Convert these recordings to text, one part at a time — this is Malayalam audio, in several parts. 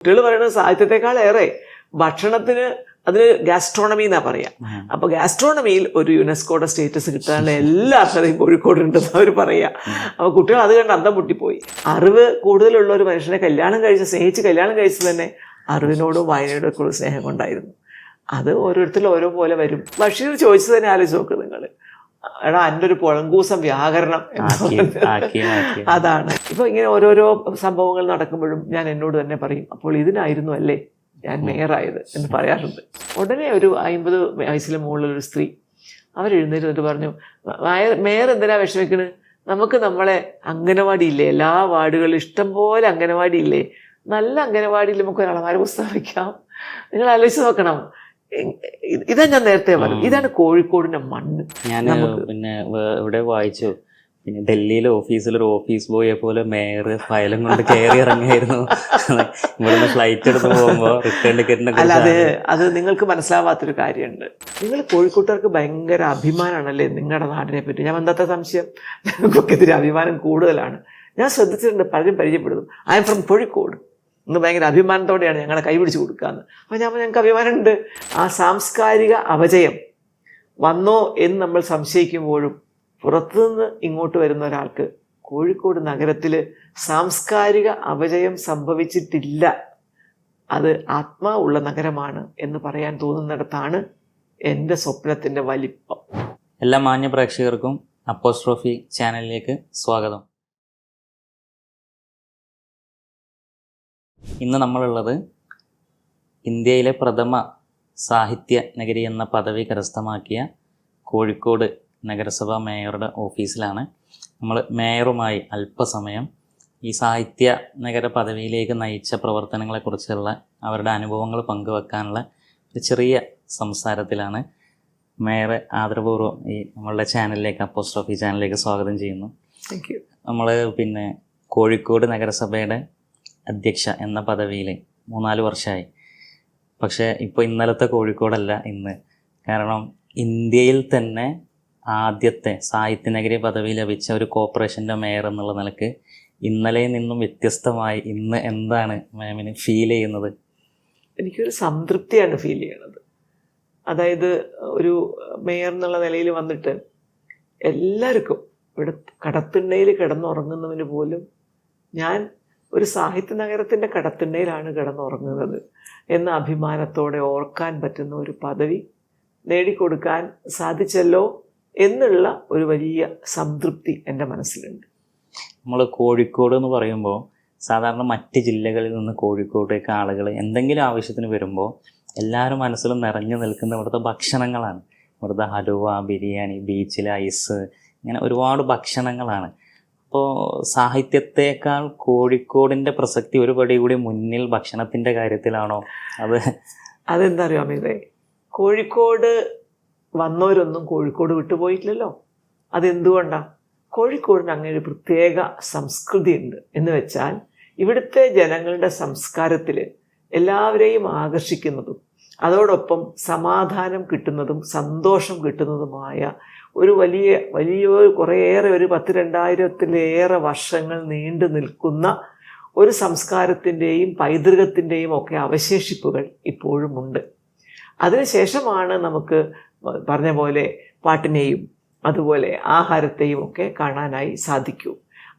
കുട്ടികൾ പറയുന്നത് സാഹിത്യത്തെക്കാളേറെ ഭക്ഷണത്തിന് അതിന് ഗാസ്ട്രോണമി എന്നാ പറയാ. അപ്പൊ ഗാസ്ട്രോണമിയിൽ ഒരു യുനെസ്കോയുടെ സ്റ്റേറ്റസ് കിട്ടാനുള്ള എല്ലാ അർത്ഥതയും കോഴിക്കോടുണ്ടെന്ന് അവർ പറയാ. അപ്പൊ കുട്ടികൾ അത് കണ്ട് അന്തം പൊട്ടിപ്പോയി. അറിവ് കൂടുതലുള്ള ഒരു മനുഷ്യനെ സ്നേഹിച്ച് കല്യാണം കഴിച്ചത് തന്നെ അറിവിനോടും വായനയോടും ഒക്കെ ഉള്ള സ്നേഹം കൊണ്ടായിരുന്നു. അത് ഓരോരുത്തരും ഓരോ പോലെ വരും. ബഷീർ ചോദിച്ചത് തന്നെ ആലോചിച്ച് നോക്ക് നിങ്ങൾ. എടാ എൻ്റെ ഒരു പുഴങ്കൂസം വ്യാകരണം അതാണ്. ഇപ്പൊ ഇങ്ങനെ ഓരോരോ സംഭവങ്ങൾ നടക്കുമ്പോഴും ഞാൻ എന്നോട് തന്നെ പറയും, അപ്പോൾ ഇതിനായിരുന്നു അല്ലേ ഞാൻ മേയറായത് എന്ന് പറയാറുണ്ട്. ഉടനെ ഒരു 50 വയസ്സിന് മുകളിലൊരു സ്ത്രീ അവരെഴുന്നേറ്റ് പറഞ്ഞു, മേയർ എന്തിനാ വിഷമിക്കണ്, നമുക്ക് നമ്മളെ അംഗനവാടി ഇല്ലേ, എല്ലാ വാർഡുകളിലും ഇഷ്ടംപോലെ അംഗനവാടി ഇല്ലേ, നല്ല അംഗനവാടിയിൽ നമുക്ക് ഒരു അളമാര പുസ്തകം വയ്ക്കാം. നിങ്ങൾ ആലോചിച്ച് നോക്കണം. ഇതാ ഞാൻ നേരത്തെ പറഞ്ഞു, ഇതാണ് കോഴിക്കോടിന്റെ മണ്ണ്. ഞാൻ പിന്നെ ഇവിടെ വായിച്ചു, പിന്നെ ഡൽഹിയിലെ ഓഫീസിലൊരു ഓഫീസ് ബോയെ പോലെ മേയർ ഫയലും കൊണ്ട് കയറി ഇറങ്ങിയായിരുന്നു. ഇവിടുന്ന് ഫ്ലൈറ്റ് എടുത്ത് പോകുമ്പോൾ റിട്ടേൺ ടിക്കറ്റിനെ. അല്ല, അത് നിങ്ങൾക്ക് മനസ്സിലാവാത്തൊരു കാര്യമുണ്ട്. നിങ്ങൾ കോഴിക്കോട്ടുകാർക്ക് ഭയങ്കര അഭിമാനമാണല്ലേ നിങ്ങളുടെ നാടിനെ പറ്റി. ഞാൻ എന്താ സംശയം, ഞങ്ങൾക്കൊക്കെ ഇതിന് അഭിമാനം കൂടുതലാണ്. ഞാൻ ശ്രദ്ധിച്ചിട്ടുണ്ട്, പലരും പരിചയപ്പെടുന്നു, ഐ എം ഫ്രം കോഴിക്കോട് എന്ന് ഭയങ്കര അഭിമാനത്തോടെയാണ് ഞങ്ങളെ കൈപിടിച്ച് കൊടുക്കാന്ന്. അപ്പോൾ ഞങ്ങൾക്ക് അഭിമാനമുണ്ട്. ആ സാംസ്കാരിക അപജയം വന്നോ എന്ന് നമ്മൾ സംശയിക്കുമ്പോഴും പുറത്തുനിന്ന് ഇങ്ങോട്ട് വരുന്ന ഒരാൾക്ക് കോഴിക്കോട് നഗരത്തിൽ സാംസ്കാരിക അപജയം സംഭവിച്ചിട്ടില്ല, അത് ആത്മാവുള്ള നഗരമാണ് എന്ന് പറയാൻ തോന്നുന്നിടത്താണ് എൻ്റെ സ്വപ്നത്തിൻ്റെ വലിപ്പം. എല്ലാ മാന്യ പ്രേക്ഷകർക്കും അപ്പോസ്ട്രോഫി ചാനലിലേക്ക് സ്വാഗതം. ഇന്ന് നമ്മളുള്ളത് ഇന്ത്യയിലെ പ്രഥമ സാഹിത്യ നഗരി എന്ന പദവി കരസ്ഥമാക്കിയ കോഴിക്കോട് നഗരസഭാ മേയറുടെ ഓഫീസിലാണ്. നമ്മൾ മേയറുമായി അല്പസമയം ഈ സാഹിത്യ നഗര പദവിയിലേക്ക് നയിച്ച പ്രവർത്തനങ്ങളെക്കുറിച്ചുള്ള അവരുടെ അനുഭവങ്ങൾ പങ്കുവെക്കാനുള്ള ഒരു ചെറിയ സംസാരത്തിലാണ്. മേയറെ ആദരപൂർവ്വം ഈ നമ്മളുടെ ചാനലിലേക്ക്, അപ്പോസ്ട്രോഫി ചാനലിലേക്ക് സ്വാഗതം ചെയ്യുന്നു. Thank you. നമ്മൾ പിന്നെ കോഴിക്കോട് നഗരസഭയുടെ അധ്യക്ഷ എന്ന പദവിയിൽ 3-4 വർഷമായി. പക്ഷേ ഇപ്പോൾ ഇന്നലത്തെ കോഴിക്കോടല്ല ഇന്ന്. കാരണം ഇന്ത്യയിൽ തന്നെ ആദ്യത്തെ സാഹിത്യനഗരി പദവി ലഭിച്ച ഒരു കോർപ്പറേഷൻ്റെ മേയർ എന്നുള്ള നിലക്ക് ഇന്നലെയിൽ നിന്നും വ്യത്യസ്തമായി ഇന്ന് എന്താണ് മാമിന് ഫീൽ ചെയ്യുന്നത്? എനിക്കൊരു സംതൃപ്തിയാണ് ഫീൽ ചെയ്യണത്. അതായത് ഒരു മേയർ എന്നുള്ള നിലയിൽ വന്നിട്ട് എല്ലാവർക്കും ഇവിടെ കടത്തിണ്ണയിൽ കിടന്നുറങ്ങുന്നവന് പോലും ഞാൻ ഒരു സാഹിത്യ നഗരത്തിൻ്റെ കടത്തിണ്ണയിലാണ് കിടന്നുറങ്ങുന്നത് എന്ന അഭിമാനത്തോടെ ഓർക്കാൻ പറ്റുന്ന ഒരു പദവി നേടിക്കൊടുക്കാൻ സാധിച്ചല്ലോ എന്നുള്ള ഒരു വലിയ സംതൃപ്തി എൻ്റെ മനസ്സിലുണ്ട്. നമ്മൾ കോഴിക്കോട് എന്ന് പറയുമ്പോൾ സാധാരണ മറ്റ് ജില്ലകളിൽ നിന്ന് കോഴിക്കോട്ടേക്ക് ആളുകൾ എന്തെങ്കിലും ആവശ്യത്തിന് വരുമ്പോൾ എല്ലാവരും മനസ്സിലും നിറഞ്ഞു നിൽക്കുന്ന ഇവിടുത്തെ ഭക്ഷണങ്ങളാണ്. ഇവിടുത്തെ ഹലുവ, ബിരിയാണി, ബീച്ചിലെ ഐസ്, ഇങ്ങനെ ഒരുപാട് ഭക്ഷണങ്ങളാണ്. അപ്പോൾ സാഹിത്യത്തെക്കാൾ കോഴിക്കോടിൻ്റെ പ്രസക്തി ഒരു പടി കൂടി മുന്നിൽ ഭക്ഷണത്തിൻ്റെ കാര്യത്തിലാണോ? അതെന്താ അറിയാം അമിതേ, കോഴിക്കോട് വന്നവരൊന്നും കോഴിക്കോട് വിട്ടുപോയിട്ടില്ലല്ലോ. അതെന്തുകൊണ്ടാണ്? കോഴിക്കോടിന് അങ്ങനെ ഒരു പ്രത്യേക സംസ്കൃതി ഉണ്ട്. എന്ന് വെച്ചാൽ ഇവിടുത്തെ ജനങ്ങളുടെ സംസ്കാരത്തിൽ എല്ലാവരെയും ആകർഷിക്കുന്നതും അതോടൊപ്പം സമാധാനം കിട്ടുന്നതും സന്തോഷം കിട്ടുന്നതുമായ ഒരു കുറേയേറെ ഒരു 10,000-2000 വർഷങ്ങൾ നീണ്ടു നിൽക്കുന്ന ഒരു സംസ്കാരത്തിൻ്റെയും പൈതൃകത്തിൻ്റെയും ഒക്കെ അവശേഷിപ്പുകൾ ഇപ്പോഴും ഉണ്ട്. അതിനുശേഷമാണ് നമുക്ക് പറഞ്ഞ പോലെ പാട്ടിനെയും അതുപോലെ ആഹാരത്തെയും ഒക്കെ കാണാനായി സാധിക്കൂ.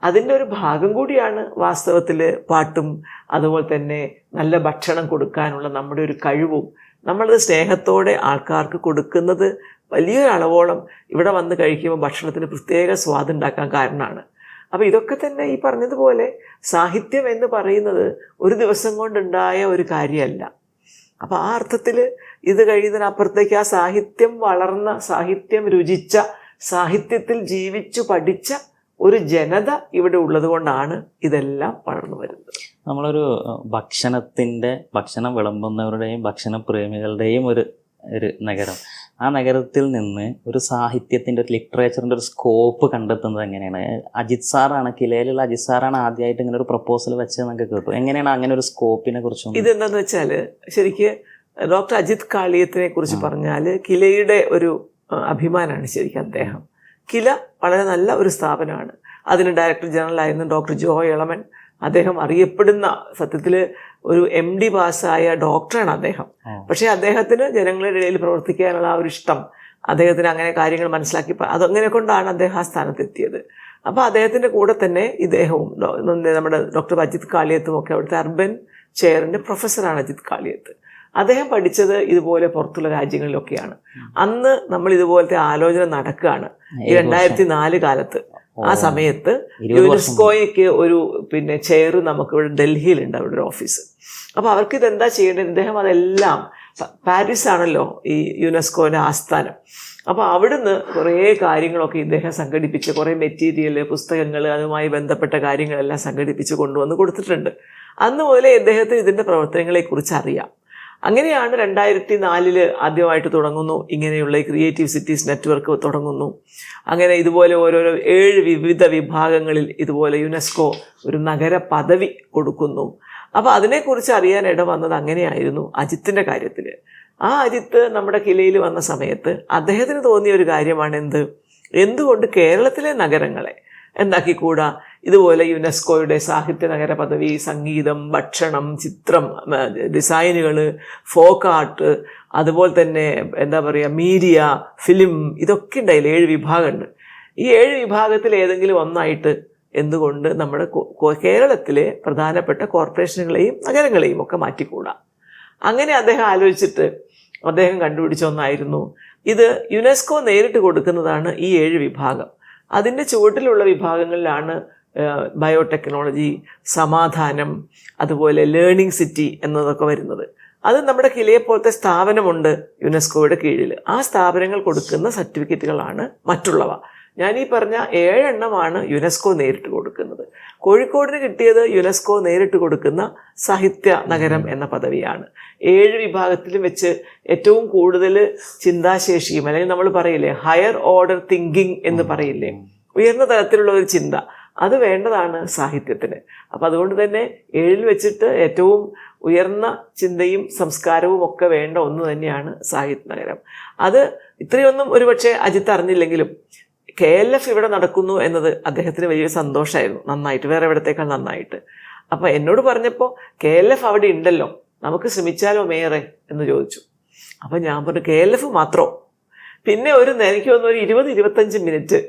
അതിൻ്റെ ഒരു ഭാഗം കൂടിയാണ് വാസ്തവത്തിൽ പാട്ടും അതുപോലെ തന്നെ നല്ല ഭക്ഷണം കൊടുക്കാനുള്ള നമ്മുടെ ഒരു കഴിവും. നമ്മളത് സ്നേഹത്തോടെ ആൾക്കാർക്ക് കൊടുക്കുന്നത് വലിയൊരളവോളം ഇവിടെ വന്ന് കഴിക്കുമ്പോൾ ഭക്ഷണത്തിന് പ്രത്യേക സ്വാദുണ്ടാക്കാൻ കാരണമാണ്. അപ്പോൾ ഇതൊക്കെ തന്നെ ഈ പറഞ്ഞതുപോലെ സാഹിത്യം എന്ന് പറയുന്നത് ഒരു ദിവസം കൊണ്ടുണ്ടായ ഒരു കാര്യമല്ല. അപ്പോൾ ആ അർത്ഥത്തിൽ ഇത് കഴിയുന്നതിനപ്പുറത്തേക്ക് ആ സാഹിത്യം വളർന്ന, സാഹിത്യം രുചിച്ച, സാഹിത്യത്തിൽ ജീവിച്ചു പഠിച്ച ഒരു ജനത ഇവിടെ ഉള്ളത് കൊണ്ടാണ് ഇതെല്ലാം വളർന്നു വരുന്നത്. നമ്മളൊരു ഭക്ഷണം വിളമ്പുന്നവരുടെയും ഭക്ഷണപ്രേമികളുടെയും ഒരു നഗരം. ആ നഗരത്തിൽ നിന്ന് ഒരു സാഹിത്യത്തിൻ്റെ, ഒരു ലിറ്ററേച്ചറിൻ്റെ ഒരു സ്കോപ്പ് കണ്ടെത്തുന്നത് എങ്ങനെയാണ്? അജിത് സാറാണ്, കിലയിലുള്ള അജിത് സാറാണ് ആദ്യമായിട്ട് ഇങ്ങനെ ഒരു പ്രപ്പോസൽ വെച്ചതെന്നൊക്കെ കേട്ടു. എങ്ങനെയാണ് അങ്ങനെ ഒരു സ്കോപ്പിനെ കുറിച്ച്? ഇതെന്താന്ന് വെച്ചാൽ ശരിക്ക് ഡോക്ടർ അജിത് കാളിയത്തിനെ കുറിച്ച് പറഞ്ഞാൽ കിലയുടെ ഒരു അഭിമാനമാണ് ശരിക്കും അദ്ദേഹം. കില വളരെ നല്ല ഒരു സ്ഥാപനമാണ്. അതിന് ഡയറക്ടർ ജനറൽ ആയിരുന്നു ഡോക്ടർ ജോ എളമൻ. അദ്ദേഹം അറിയപ്പെടുന്ന സത്യത്തിൽ ഒരു MD പാസ്സായ ഡോക്ടറാണ് അദ്ദേഹം. പക്ഷേ അദ്ദേഹത്തിന് ജനങ്ങളുടെ ഇടയിൽ പ്രവർത്തിക്കാനുള്ള ആ ഒരു ഇഷ്ടം, അദ്ദേഹത്തിന് അങ്ങനെ കാര്യങ്ങൾ മനസ്സിലാക്കി അതങ്ങനെ കൊണ്ടാണ് അദ്ദേഹം ആ സ്ഥാനത്തെത്തിയത്. അപ്പോൾ അദ്ദേഹത്തിൻ്റെ കൂടെ തന്നെ ഇദ്ദേഹവും നമ്മുടെ ഡോക്ടർ അജിത് കാളിയത്തും ഒക്കെ അവിടുത്തെ അർബൻ ചെയറിൻ്റെ പ്രൊഫസറാണ് അജിത് കാളിയത്ത്. അദ്ദേഹം പഠിച്ചത് ഇതുപോലെ പുറത്തുള്ള രാജ്യങ്ങളിലൊക്കെയാണ്. അന്ന് നമ്മൾ ഇതുപോലത്തെ ആലോചന നടക്കുകയാണ് ഈ 2004 കാലത്ത്. ആ സമയത്ത് യുനെസ്കോയ്ക്ക് ഒരു ചെയർ നമുക്ക് ഇവിടെ ഡൽഹിയിലുണ്ട്, അവിടെ ഒരു ഓഫീസ്. അപ്പോൾ അവർക്ക് ഇതെന്താ ചെയ്യേണ്ടത്? ഇദ്ദേഹം അതെല്ലാം, പാരീസ് ആണല്ലോ ഈ യുനെസ്കോയുടെ ആസ്ഥാനം. അപ്പോൾ അവിടുന്ന് കുറേ കാര്യങ്ങളൊക്കെ ഇദ്ദേഹം സംഘടിപ്പിച്ച്, കുറേ മെറ്റീരിയൽ, പുസ്തകങ്ങൾ, അതുമായി ബന്ധപ്പെട്ട കാര്യങ്ങളെല്ലാം സംഘടിപ്പിച്ച് കൊണ്ടുവന്ന് കൊടുത്തിട്ടുണ്ട്. അന്ന് മുതലേ ഇദ്ദേഹത്തിന് ഇതിൻ്റെ പ്രവർത്തനങ്ങളെക്കുറിച്ച് അറിയാം. അങ്ങനെയാണ് 2004 ആദ്യമായിട്ട് തുടങ്ങുന്നു ഇങ്ങനെയുള്ള ക്രിയേറ്റീവ് സിറ്റീസ് നെറ്റ്വർക്ക് തുടങ്ങുന്നു. അങ്ങനെ ഇതുപോലെ ഓരോരോ 7 വിവിധ വിഭാഗങ്ങളിൽ ഇതുപോലെ യുനെസ്കോ ഒരു നഗര പദവി കൊടുക്കുന്നു. അപ്പോൾ അതിനെക്കുറിച്ച് അറിയാൻ ഇട വന്നത് അങ്ങനെയായിരുന്നു അജിത്തിൻ്റെ കാര്യത്തിൽ. ആ അജിത്ത് നമ്മുടെ കിലയിൽ വന്ന സമയത്ത് അദ്ദേഹത്തിന് തോന്നിയ ഒരു കാര്യമാണ് എന്തുകൊണ്ട് കേരളത്തിലെ നഗരങ്ങളെ എന്താക്കിക്കൂടാ ഇതുപോലെ യുനെസ്കോയുടെ സാഹിത്യ നഗര പദവി, സംഗീതം, ഭക്ഷണം, ചിത്രം, ഡിസൈനുകൾ, ഫോക്ക് ആർട്ട്, അതുപോലെ തന്നെ മീഡിയ, ഫിലിം, ഇതൊക്കെ ഉണ്ടായില്ല. 7 വിഭാഗമുണ്ട്. ഈ 7 വിഭാഗത്തിൽ ഏതെങ്കിലും ഒന്നായിട്ട് എന്തുകൊണ്ട് നമ്മുടെ കേരളത്തിലെ പ്രധാനപ്പെട്ട കോർപ്പറേഷനുകളെയും നഗരങ്ങളെയും ഒക്കെ മാറ്റിക്കൂടാ? അങ്ങനെ അദ്ദേഹം ആലോചിച്ചിട്ട് അദ്ദേഹം കണ്ടുപിടിച്ച ഒന്നായിരുന്നു ഇത്. യുനെസ്കോ നേരിട്ട് കൊടുക്കുന്നതാണ് ഈ 7 വിഭാഗം. അതിൻ്റെ ചുവട്ടിലുള്ള വിഭാഗങ്ങളിലാണ് ബയോടെക്നോളജി, സമാധാനം, അതുപോലെ ലേണിംഗ് സിറ്റി എന്നതൊക്കെ വരുന്നത്. അത് നമ്മുടെ കിലയെ പോലത്തെ സ്ഥാപനമുണ്ട് യുനെസ്കോയുടെ കീഴിൽ. ആ സ്ഥാപനങ്ങൾ കൊടുക്കുന്ന സർട്ടിഫിക്കറ്റുകളാണ് മറ്റുള്ളവ. ഞാനീ പറഞ്ഞ 7 എണ്ണമാണ് യുനെസ്കോ നേരിട്ട് കൊടുക്കുന്നത്. കോഴിക്കോടിന് കിട്ടിയത് യുനെസ്കോ നേരിട്ട് കൊടുക്കുന്ന സാഹിത്യ നഗരം എന്ന പദവിയാണ്. 7 വിഭാഗത്തിലും വെച്ച് ഏറ്റവും കൂടുതൽ ചിന്താശേഷിയും, അല്ലെങ്കിൽ നമ്മൾ പറയില്ലേ ഹയർ ഓർഡർ തിങ്കിങ് എന്ന് പറയില്ലേ, ഉയർന്ന തലത്തിലുള്ള ഒരു ചിന്ത, അത് വേണ്ടതാണ് സാഹിത്യത്തിന്. അപ്പം അതുകൊണ്ട് തന്നെ 7 വെച്ചിട്ട് ഏറ്റവും ഉയർന്ന ചിന്തയും സംസ്കാരവും ഒക്കെ വേണ്ട ഒന്ന് തന്നെയാണ് സാഹിത്യ നഗരം. അത് ഇത്രയൊന്നും ഒരുപക്ഷെ അജിത്ത് അറിഞ്ഞില്ലെങ്കിലും KLF ഇവിടെ നടക്കുന്നു എന്നത് അദ്ദേഹത്തിന് വലിയൊരു സന്തോഷമായിരുന്നു. നന്നായിട്ട്, വേറെ എവിടത്തേക്കാൾ നന്നായിട്ട്. അപ്പം എന്നോട് പറഞ്ഞപ്പോൾ KLF അവിടെ ഉണ്ടല്ലോ, നമുക്ക് ശ്രമിച്ചാലോ മേയറെ എന്ന് ചോദിച്ചു. അപ്പം ഞാൻ പറഞ്ഞു KLF മാത്രമോ? പിന്നെ എനിക്ക് തോന്നുന്നു ഒരു 20-25 മിനിറ്റ്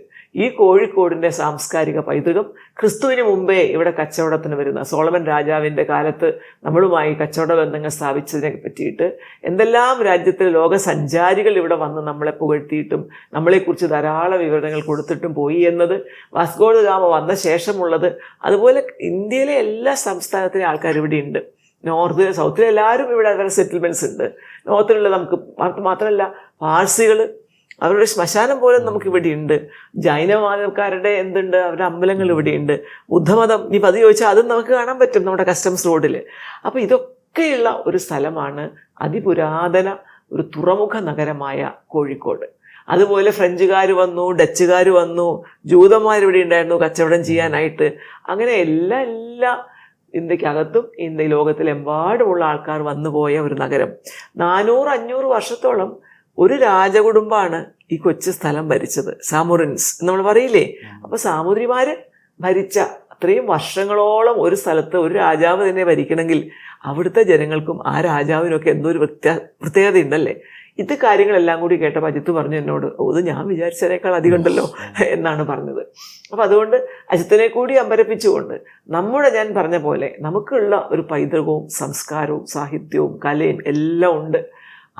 ഈ കോഴിക്കോടിൻ്റെ സാംസ്കാരിക പൈതൃകം, ക്രിസ്തുവിന് മുമ്പേ ഇവിടെ കച്ചവടത്തിന് വരുന്ന സോളമൻ രാജാവിൻ്റെ കാലത്ത് നമ്മളുമായി കച്ചവട ബന്ധങ്ങൾ സ്ഥാപിച്ചതിനെ പറ്റിയിട്ട് എന്തെല്ലാം രാജ്യത്തിലെ ലോക സഞ്ചാരികൾ ഇവിടെ വന്ന് നമ്മളെ പുകഴ്ത്തിയിട്ടും നമ്മളെക്കുറിച്ച് ധാരാളം വിവരണങ്ങൾ കൊടുത്തിട്ടും പോയി എന്നത്, വാസ്കോ ദ ഗാമ വന്ന ശേഷമുള്ളത്, അതുപോലെ ഇന്ത്യയിലെ എല്ലാ സംസ്ഥാനത്തിലെ ആൾക്കാർ ഇവിടെ ഉണ്ട്. നോർത്തിലെ, സൗത്തിലെ എല്ലാവരും ഇവിടെ അവരുടെ സെറ്റിൽമെൻറ്റ്സ് ഉണ്ട്. നോർത്തിലുള്ള നമുക്ക് മാത്രമല്ല പാഴ്സികൾ, അവരുടെ ശ്മശാനം പോലെ നമുക്കിവിടെ ഉണ്ട്. ജൈനമതക്കാരുടെ അവരുടെ അമ്പലങ്ങൾ ഇവിടെയുണ്ട്. ബുദ്ധമതം ഇനി പതി ചോദിച്ചാൽ അതും നമുക്ക് കാണാൻ പറ്റും നമ്മുടെ കസ്റ്റംസ് റോഡിൽ. അപ്പോൾ ഇതൊക്കെയുള്ള ഒരു സ്ഥലമാണ് അതിപുരാതന ഒരു തുറമുഖ നഗരമായ കോഴിക്കോട്. അതുപോലെ ഫ്രഞ്ചുകാർ വന്നു, ഡച്ചുകാർ വന്നു, ജൂതന്മാരിവിടെ ഉണ്ടായിരുന്നു കച്ചവടം ചെയ്യാനായിട്ട്. അങ്ങനെ എല്ലാ ഇന്ത്യക്കകത്തും ഇന്ത്യ ലോകത്തിലെമ്പാടുമുള്ള ആൾക്കാർ വന്നുപോയ ഒരു നഗരം. 400-500 വർഷത്തോളം ഒരു രാജകുടുംബമാണ് ഈ കൊച്ചു സ്ഥലം ഭരിച്ചത്, സാമുറിൻസ് നമ്മൾ പറയില്ലേ. അപ്പോൾ സാമുദ്രിമാർ ഭരിച്ച അത്രയും വർഷങ്ങളോളം ഒരു സ്ഥലത്ത് ഒരു രാജാവ് തന്നെ ഭരിക്കണമെങ്കിൽ അവിടുത്തെ ജനങ്ങൾക്കും ആ രാജാവിനൊക്കെ എന്തോ ഒരു പ്രത്യേകത ഉണ്ടല്ലേ. ഇത് കാര്യങ്ങളെല്ലാം കൂടി കേട്ടപ്പോൾ അജിത്ത് പറഞ്ഞു എന്നോട്, ഇത് ഞാൻ വിചാരിച്ചതിനേക്കാൾ അധികം ഉണ്ടല്ലോ എന്നാണ് പറഞ്ഞത്. അപ്പോൾ അതുകൊണ്ട് അജിത്തിനെ കൂടി അമ്പരപ്പിച്ചുകൊണ്ട് ഞാൻ പറഞ്ഞ പോലെ നമുക്കുള്ള ഒരു പൈതൃകവും സംസ്കാരവും സാഹിത്യവും കലയും എല്ലാം ഉണ്ട്.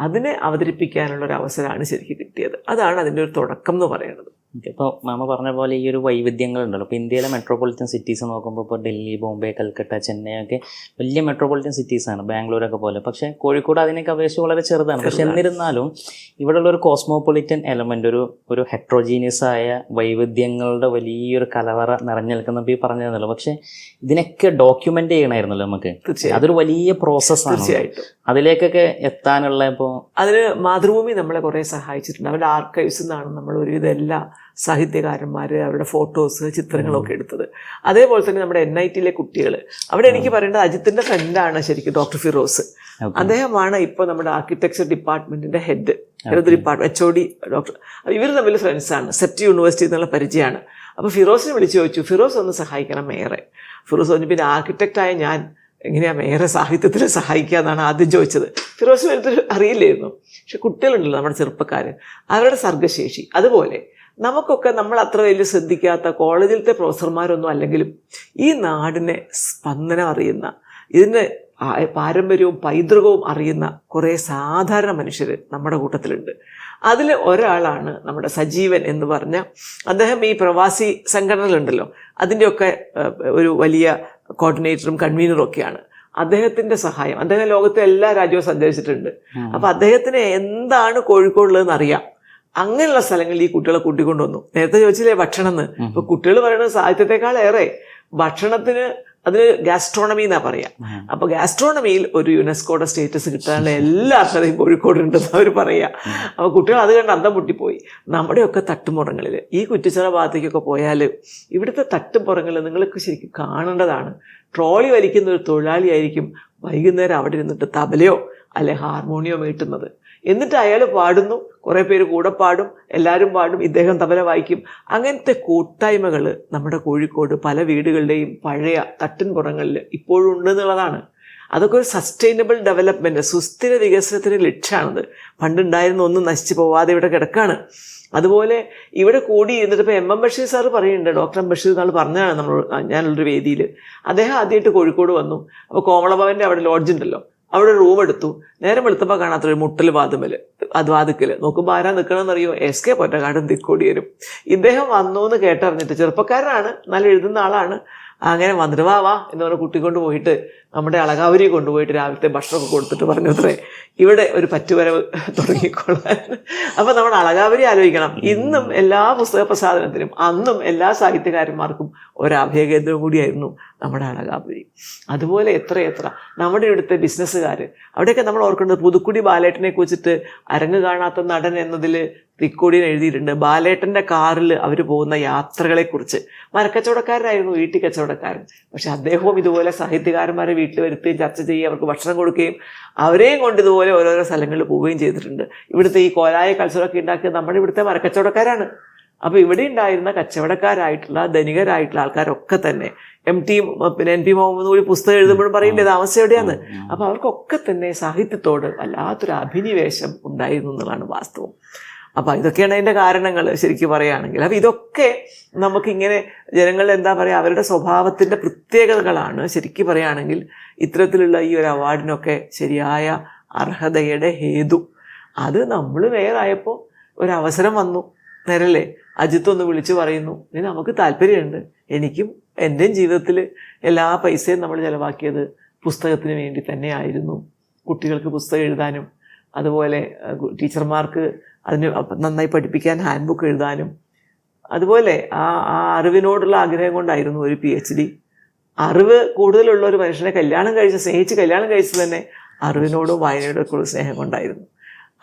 അതിനെ അവതരിപ്പിക്കാനുള്ള ഒരു അവസരമാണ് ശരിക്കും കിട്ടിയത്. അതാണ് അതിൻ്റെ ഒരു തുടക്കം എന്ന് പറയുന്നത്. ഇപ്പോൾ മാമ പറഞ്ഞ പോലെ ഈ ഒരു വൈവിധ്യങ്ങളുണ്ടല്ലോ. ഇപ്പോൾ ഇന്ത്യയിലെ മെട്രോപൊളിറ്റൻ സിറ്റീസ് നോക്കുമ്പോൾ ഇപ്പോൾ ഡൽഹി, ബോംബെ, കൽക്കട്ട, ചെന്നൈ ഒക്കെ വലിയ മെട്രോപൊളിറ്റൻ സിറ്റീസാണ്, ബാംഗ്ലൂരൊക്കെ പോലെ. പക്ഷേ കോഴിക്കോട് അതിനൊക്കെ അപേക്ഷിച്ച് വളരെ ചെറുതാണ്. പക്ഷെ എന്നിരുന്നാലും ഇവിടെയുള്ള ഒരു കോസ്മോപൊളിറ്റൻ എലമെൻ്റ്, ഒരു ഹെട്രോജീനിയസ് ആയ വൈവിധ്യങ്ങളുടെ വലിയൊരു കലവറ നിറഞ്ഞു നിൽക്കുന്നപ്പോൾ ഈ പറഞ്ഞതല്ലോ. പക്ഷേ ഇതിനൊക്കെ ഡോക്യുമെൻ്റ് ചെയ്യണമായിരുന്നല്ലോ നമുക്ക്. അതൊരു വലിയ പ്രോസസ്സാണ്. തീർച്ചയായിട്ടും അതിലേക്കൊക്കെ എത്താനുള്ള അതിന് മാതൃഭൂമി നമ്മളെ കുറേ സഹായിച്ചിട്ടുണ്ട്. അവരുടെ ആർക്കൈവ്സിൽ നിന്നാണ് നമ്മൾ ഒരുവിധം എല്ലാ സാഹിത്യകാരന്മാർ അവരുടെ ഫോട്ടോസ്, ചിത്രങ്ങളൊക്കെ എടുത്തത്. അതേപോലെ തന്നെ നമ്മുടെ NITയിലെ കുട്ടികൾ, അവിടെ എനിക്ക് പറയേണ്ടത് അജിത്തിൻ്റെ ഫ്രണ്ടാണ് ശരിക്കും ഡോക്ടർ ഫിറോസ്. അദ്ദേഹമാണ് ഇപ്പോൾ നമ്മുടെ ആർക്കിടെക്ചർ ഡിപ്പാർട്ട്മെൻറ്റിൻ്റെ ഹെഡ് ഡിപ്പാർട്ട്മെൻറ്റ് HOD ഡോക്ടർ. ഇവർ തമ്മിൽ ഫ്രണ്ട്സാണ്. സെറ്റ് യൂണിവേഴ്സിറ്റി എന്നുള്ള പരിചയമാണ്. അപ്പോൾ ഫിറോസിനെ വിളിച്ചു ചോദിച്ചു, ഫിറോസ് ഒന്ന് സഹായിക്കണം മേയറെ. ഫിറോസ് പറഞ്ഞു, പിന്നെ ആർക്കിടെക്റ്റായ ഞാൻ എങ്ങനെയാണ് മേയറെ സാഹിത്യത്തിൽ സഹായിക്കുക എന്നാണ് ആദ്യം ചോദിച്ചത്. ഫിറോസിന് വലുതൊരു അറിയില്ലായിരുന്നു. പക്ഷെ കുട്ടികളുണ്ടല്ലോ നമ്മുടെ ചെറുപ്പക്കാർ, അവരുടെ സർഗ്ഗശേഷി. അതുപോലെ നമുക്കൊക്കെ നമ്മൾ അത്ര വലിയ ശ്രദ്ധിക്കാത്ത കോളേജിലത്തെ പ്രൊഫസർമാരൊന്നും അല്ലെങ്കിലും ഈ നാടിനെ സ്പന്ദനം അറിയുന്ന, ഇതിന് പാരമ്പര്യവും പൈതൃകവും അറിയുന്ന കുറേ സാധാരണ മനുഷ്യർ നമ്മുടെ കൂട്ടത്തിലുണ്ട്. അതിൽ ഒരാളാണ് നമ്മുടെ സജീവൻ എന്ന് പറഞ്ഞ അദ്ദേഹം. ഈ പ്രവാസി സംഘടനകളുണ്ടല്ലോ അതിൻ്റെയൊക്കെ ഒരു വലിയ കോർഡിനേറ്ററും കൺവീനറും ഒക്കെയാണ്. അദ്ദേഹത്തിൻ്റെ സഹായം, അദ്ദേഹം ലോകത്തെ എല്ലാ രാജ്യവും സഞ്ചരിച്ചിട്ടുണ്ട്. അപ്പം അദ്ദേഹത്തിന് എന്താണ് കോഴിക്കോടുള്ളതെന്ന് അറിയാം. അങ്ങനെയുള്ള സ്ഥലങ്ങളിൽ ഈ കുട്ടികളെ കൂട്ടിക്കൊണ്ടുവന്നു. നേരത്തെ ചോദിച്ചില്ലേ ഭക്ഷണം എന്ന്. ഇപ്പൊ കുട്ടികൾ പറയുന്നത് സാഹിത്യത്തെക്കാളേറെ ഭക്ഷണത്തിന്, അതിന് ഗാസ്ട്രോണമി എന്നാ പറയാ. അപ്പൊ ഗാസ്ട്രോണമിയിൽ ഒരു യുനെസ്കോയുടെ സ്റ്റേറ്റസ് കിട്ടാനുള്ള എല്ലാ അർഹതയും കോഴിക്കോടുണ്ടെന്ന് അവർ പറയാ. അപ്പൊ കുട്ടികൾ അത് കണ്ട് അന്തം പൊട്ടിപ്പോയി. നമ്മുടെയൊക്കെ തട്ടുമുറങ്ങളിൽ, ഈ കുറ്റിച്ചിറ ഭാഗത്തേക്കൊക്കെ പോയാൽ ഇവിടുത്തെ തട്ടുപുറങ്ങളിൽ നിങ്ങൾക്ക് ശരിക്കും കാണേണ്ടതാണ്. ട്രോളി വലിക്കുന്ന ഒരു തൊഴിലാളിയായിരിക്കും വൈകുന്നേരം അവിടെ ഇരുന്നിട്ട് തബലയോ അല്ലെ ഹാർമോണിയോ മീട്ടുന്നത്. എന്നിട്ട് അയാൾ പാടുന്നു, കുറേ പേര് കൂടെ പാടും, എല്ലാവരും പാടും, ഇദ്ദേഹം തബല വായിക്കും. അങ്ങനത്തെ കൂട്ടായ്മകൾ നമ്മുടെ കോഴിക്കോട് പല വീടുകളുടെയും പഴയ തട്ടിൻപുറങ്ങളിൽ ഇപ്പോഴും ഉണ്ടെന്നുള്ളതാണ്. അതൊക്കെ ഒരു സസ്റ്റൈനബിൾ ഡെവലപ്മെൻറ്റ്, സുസ്ഥിര വികസനത്തിന് ലക്ഷ്യമാണത്. പണ്ടുണ്ടായിരുന്ന ഒന്നും നശിച്ചു പോവാതെ ഇവിടെ കിടക്കാണ്. അതുപോലെ ഇവിടെ കൂടി ഇരുന്നിട്ട് ഇപ്പോൾ എം ബഷീർ സാറ് പറയുന്നുണ്ട്, ഡോക്ടർ എം ബഷീർ നാൾ പറഞ്ഞതാണ് ഞാനുള്ളൊരു വേദിയിൽ. അദ്ദേഹം ആദ്യമായിട്ട് കോഴിക്കോട് വന്നു. അപ്പോൾ കോമളഭവൻ്റെ അവിടെ ലോഡ്ജ് ഉണ്ടല്ലോ, അവിടെ റൂം എടുത്തു. നേരം വെളുത്തപ്പോൾ കാണാത്തൊരു മുട്ടൽ വാതുക്കൽ നോക്കുമ്പോൾ ആരാ നിൽക്കണമെന്നറിയോ? എസ് കെ പൊറ്റക്കാടും തിക്കോടി വരും. ഇദ്ദേഹം വന്നു എന്ന് കേട്ടറിഞ്ഞിട്ട്, ചെറുപ്പക്കാരനാണ്, നല്ല എഴുതുന്ന ആളാണ്. അങ്ങനെ വന്നിട്ട് വാ എന്ന് പറഞ്ഞ കുട്ടിക്കൊണ്ട് പോയിട്ട് നമ്മുടെ അളകാവരിയെ കൊണ്ടുപോയിട്ട് രാവിലത്തെ ഭക്ഷണമൊക്കെ കൊടുത്തിട്ട് പറഞ്ഞു അത്രേ ഇവിടെ ഒരു പറ്റുവരവ് തുടങ്ങിക്കൊള്ളാൻ. അപ്പം നമ്മൾ അളകാവരി ആലോചിക്കണം. ഇന്നും എല്ലാ പുസ്തക പ്രസാധനത്തിനും അന്നും എല്ലാ സാഹിത്യകാരന്മാർക്കും ഒരഭയകേന്ദ്രം കൂടിയായിരുന്നു നമ്മുടെ അളകാപുരി. അതുപോലെ എത്ര നമ്മുടെ ഇവിടുത്തെ ബിസിനസ്സുകാർ, അവിടെയൊക്കെ നമ്മൾ ഓർക്കേണ്ടത് പുതുക്കുടി ബാലേട്ടനെ കുറിച്ചിട്ട് അരങ്ങ് കാണാത്ത നടൻ എന്നതിൽ തിക്കോടിയിൽ എഴുതിയിട്ടുണ്ട്. ബാലേട്ടൻ്റെ കാറിൽ അവർ പോകുന്ന യാത്രകളെക്കുറിച്ച്. മരക്കച്ചവടക്കാരനായിരുന്നു, വീട്ടിൽ കച്ചവടക്കാരൻ. പക്ഷെ അദ്ദേഹവും ഇതുപോലെ സാഹിത്യകാരന്മാരെ വീട്ടിൽ വരുത്തുകയും ചർച്ച ചെയ്യുകയും അവർക്ക് ഭക്ഷണം കൊടുക്കുകയും അവരെയും കൊണ്ട് ഇതുപോലെ ഓരോരോ സ്ഥലങ്ങളിൽ പോവുകയും ചെയ്തിട്ടുണ്ട്. ഇവിടുത്തെ ഈ കോലായ കൾച്ചറൊക്കെ ഉണ്ടാക്കിയത് നമ്മുടെ ഇവിടുത്തെ മരക്കച്ചവടക്കാരാണ്. അപ്പോൾ ഇവിടെ ഉണ്ടായിരുന്ന കച്ചവടക്കാരായിട്ടുള്ള ധനികരായിട്ടുള്ള ആൾക്കാരൊക്കെ തന്നെ പിന്നെ NP മുഹമ്മദ് കൂടി പുസ്തകം എഴുതുമ്പോഴും പറയില്ലേ താമസം എവിടെയാണ്. അപ്പോൾ അവർക്കൊക്കെ തന്നെ സാഹിത്യത്തോട് വല്ലാത്തൊരു അഭിനിവേശം ഉണ്ടായിരുന്നു എന്നുള്ളതാണ് വാസ്തവം. അപ്പോൾ ഇതൊക്കെയാണ് അതിൻ്റെ കാരണങ്ങൾ ശരിക്കും പറയുകയാണെങ്കിൽ. അപ്പോൾ ഇതൊക്കെ നമുക്കിങ്ങനെ ജനങ്ങൾ എന്താ പറയുക, അവരുടെ സ്വഭാവത്തിൻ്റെ പ്രത്യേകതകളാണ് ശരിക്കും പറയുകയാണെങ്കിൽ ഇത്തരത്തിലുള്ള ഈ ഒരു അവാർഡിനൊക്കെ ശരിയായ അർഹതയുടെ ഹേതു. അത് നമ്മൾ വേറായപ്പോൾ ഒരവസരം വന്നു, നേരല്ലേ അജിത്തൊന്ന് വിളിച്ചു പറയുന്നു, ഇനി നമുക്ക് താല്പര്യമുണ്ട്. എനിക്കും എൻ്റെയും ജീവിതത്തിൽ എല്ലാ പൈസയും നമ്മൾ ചിലവാക്കിയത് പുസ്തകത്തിന് വേണ്ടി തന്നെയായിരുന്നു. കുട്ടികൾക്ക് പുസ്തകം എഴുതാനും അതുപോലെ ടീച്ചർമാർക്ക് അതിന് നന്നായി പഠിപ്പിക്കാൻ ഹാൻഡ് ബുക്ക് എഴുതാനും അതുപോലെ ആ അറിവിനോടുള്ള ആഗ്രഹം കൊണ്ടായിരുന്നു ഒരു PhD. അറിവ് കൂടുതലുള്ള ഒരു മനുഷ്യനെ സ്നേഹിച്ച് കല്യാണം കഴിച്ചത് തന്നെ അറിവിനോടും വായനയോടും ഒക്കെ ഉള്ള സ്നേഹം കൊണ്ടായിരുന്നു.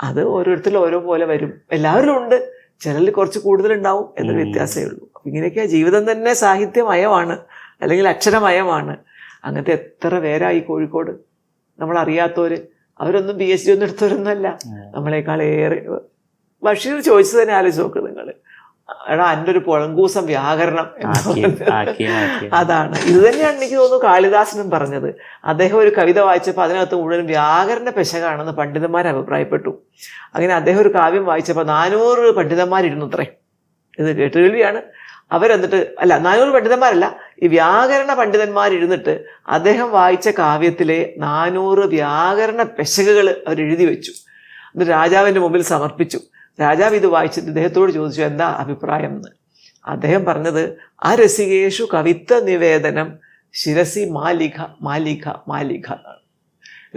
അത് ഓരോരുത്തരും ഓരോ പോലെ വരും, എല്ലാവരിലും ഉണ്ട്, ചിലരിൽ കുറച്ച് കൂടുതലുണ്ടാവും എന്നൊരു വ്യത്യാസമേ ഉള്ളൂ. അപ്പം ഇങ്ങനെയൊക്കെ ജീവിതം തന്നെ സാഹിത്യമയമാണ്, അല്ലെങ്കിൽ അക്ഷരമയമാണ്. അങ്ങനത്തെ എത്ര പേരായി കോഴിക്കോട് നമ്മളറിയാത്തവർ. അവരൊന്നും PhD ഒന്നും എടുത്തവരൊന്നുമല്ല, നമ്മളെക്കാൾ ഏറെ. ബഷീർ ചോദിച്ചത് തന്നെ ആലോചിച്ച് നോക്ക് നിങ്ങൾ, എടാ എൻ്റെ ഒരു പുഴങ്കൂസം വ്യാകരണം അതാണ്. ഇത് തന്നെയാണ് എനിക്ക് തോന്നുന്നു കാളിദാസനും പറഞ്ഞത്. അദ്ദേഹം ഒരു കവിത വായിച്ചപ്പോൾ അതിനകത്ത് മുഴുവൻ വ്യാകരണ പെശകാണെന്ന് പണ്ഡിതന്മാർ അഭിപ്രായപ്പെട്ടു. അങ്ങനെ അദ്ദേഹം ഒരു കാവ്യം വായിച്ചപ്പോൾ 400 പണ്ഡിതന്മാരിരുന്നു അത്രേ. ഇത് കേട്ടുകേൾവിയാണ്. അവരെന്നിട്ട് 400 പണ്ഡിതന്മാരല്ല, ഈ വ്യാകരണ പണ്ഡിതന്മാരിരുന്നിട്ട് അദ്ദേഹം വായിച്ച കാവ്യത്തിലെ 400 വ്യാകരണ പെശകുകൾ അവരെഴുതി വെച്ചു. എന്നിട്ട് രാജാവിൻ്റെ മുമ്പിൽ സമർപ്പിച്ചു. രാജാവ് ഇത് വായിച്ചിട്ട് ഇദ്ദേഹത്തോട് ചോദിച്ചു എന്താ അഭിപ്രായം എന്ന്. അദ്ദേഹം പറഞ്ഞത്, ആ രസികേഷു കവിത്വ നിവേദനം ശിരസി മാലിക മാലിക മാലിക എന്നാണ്.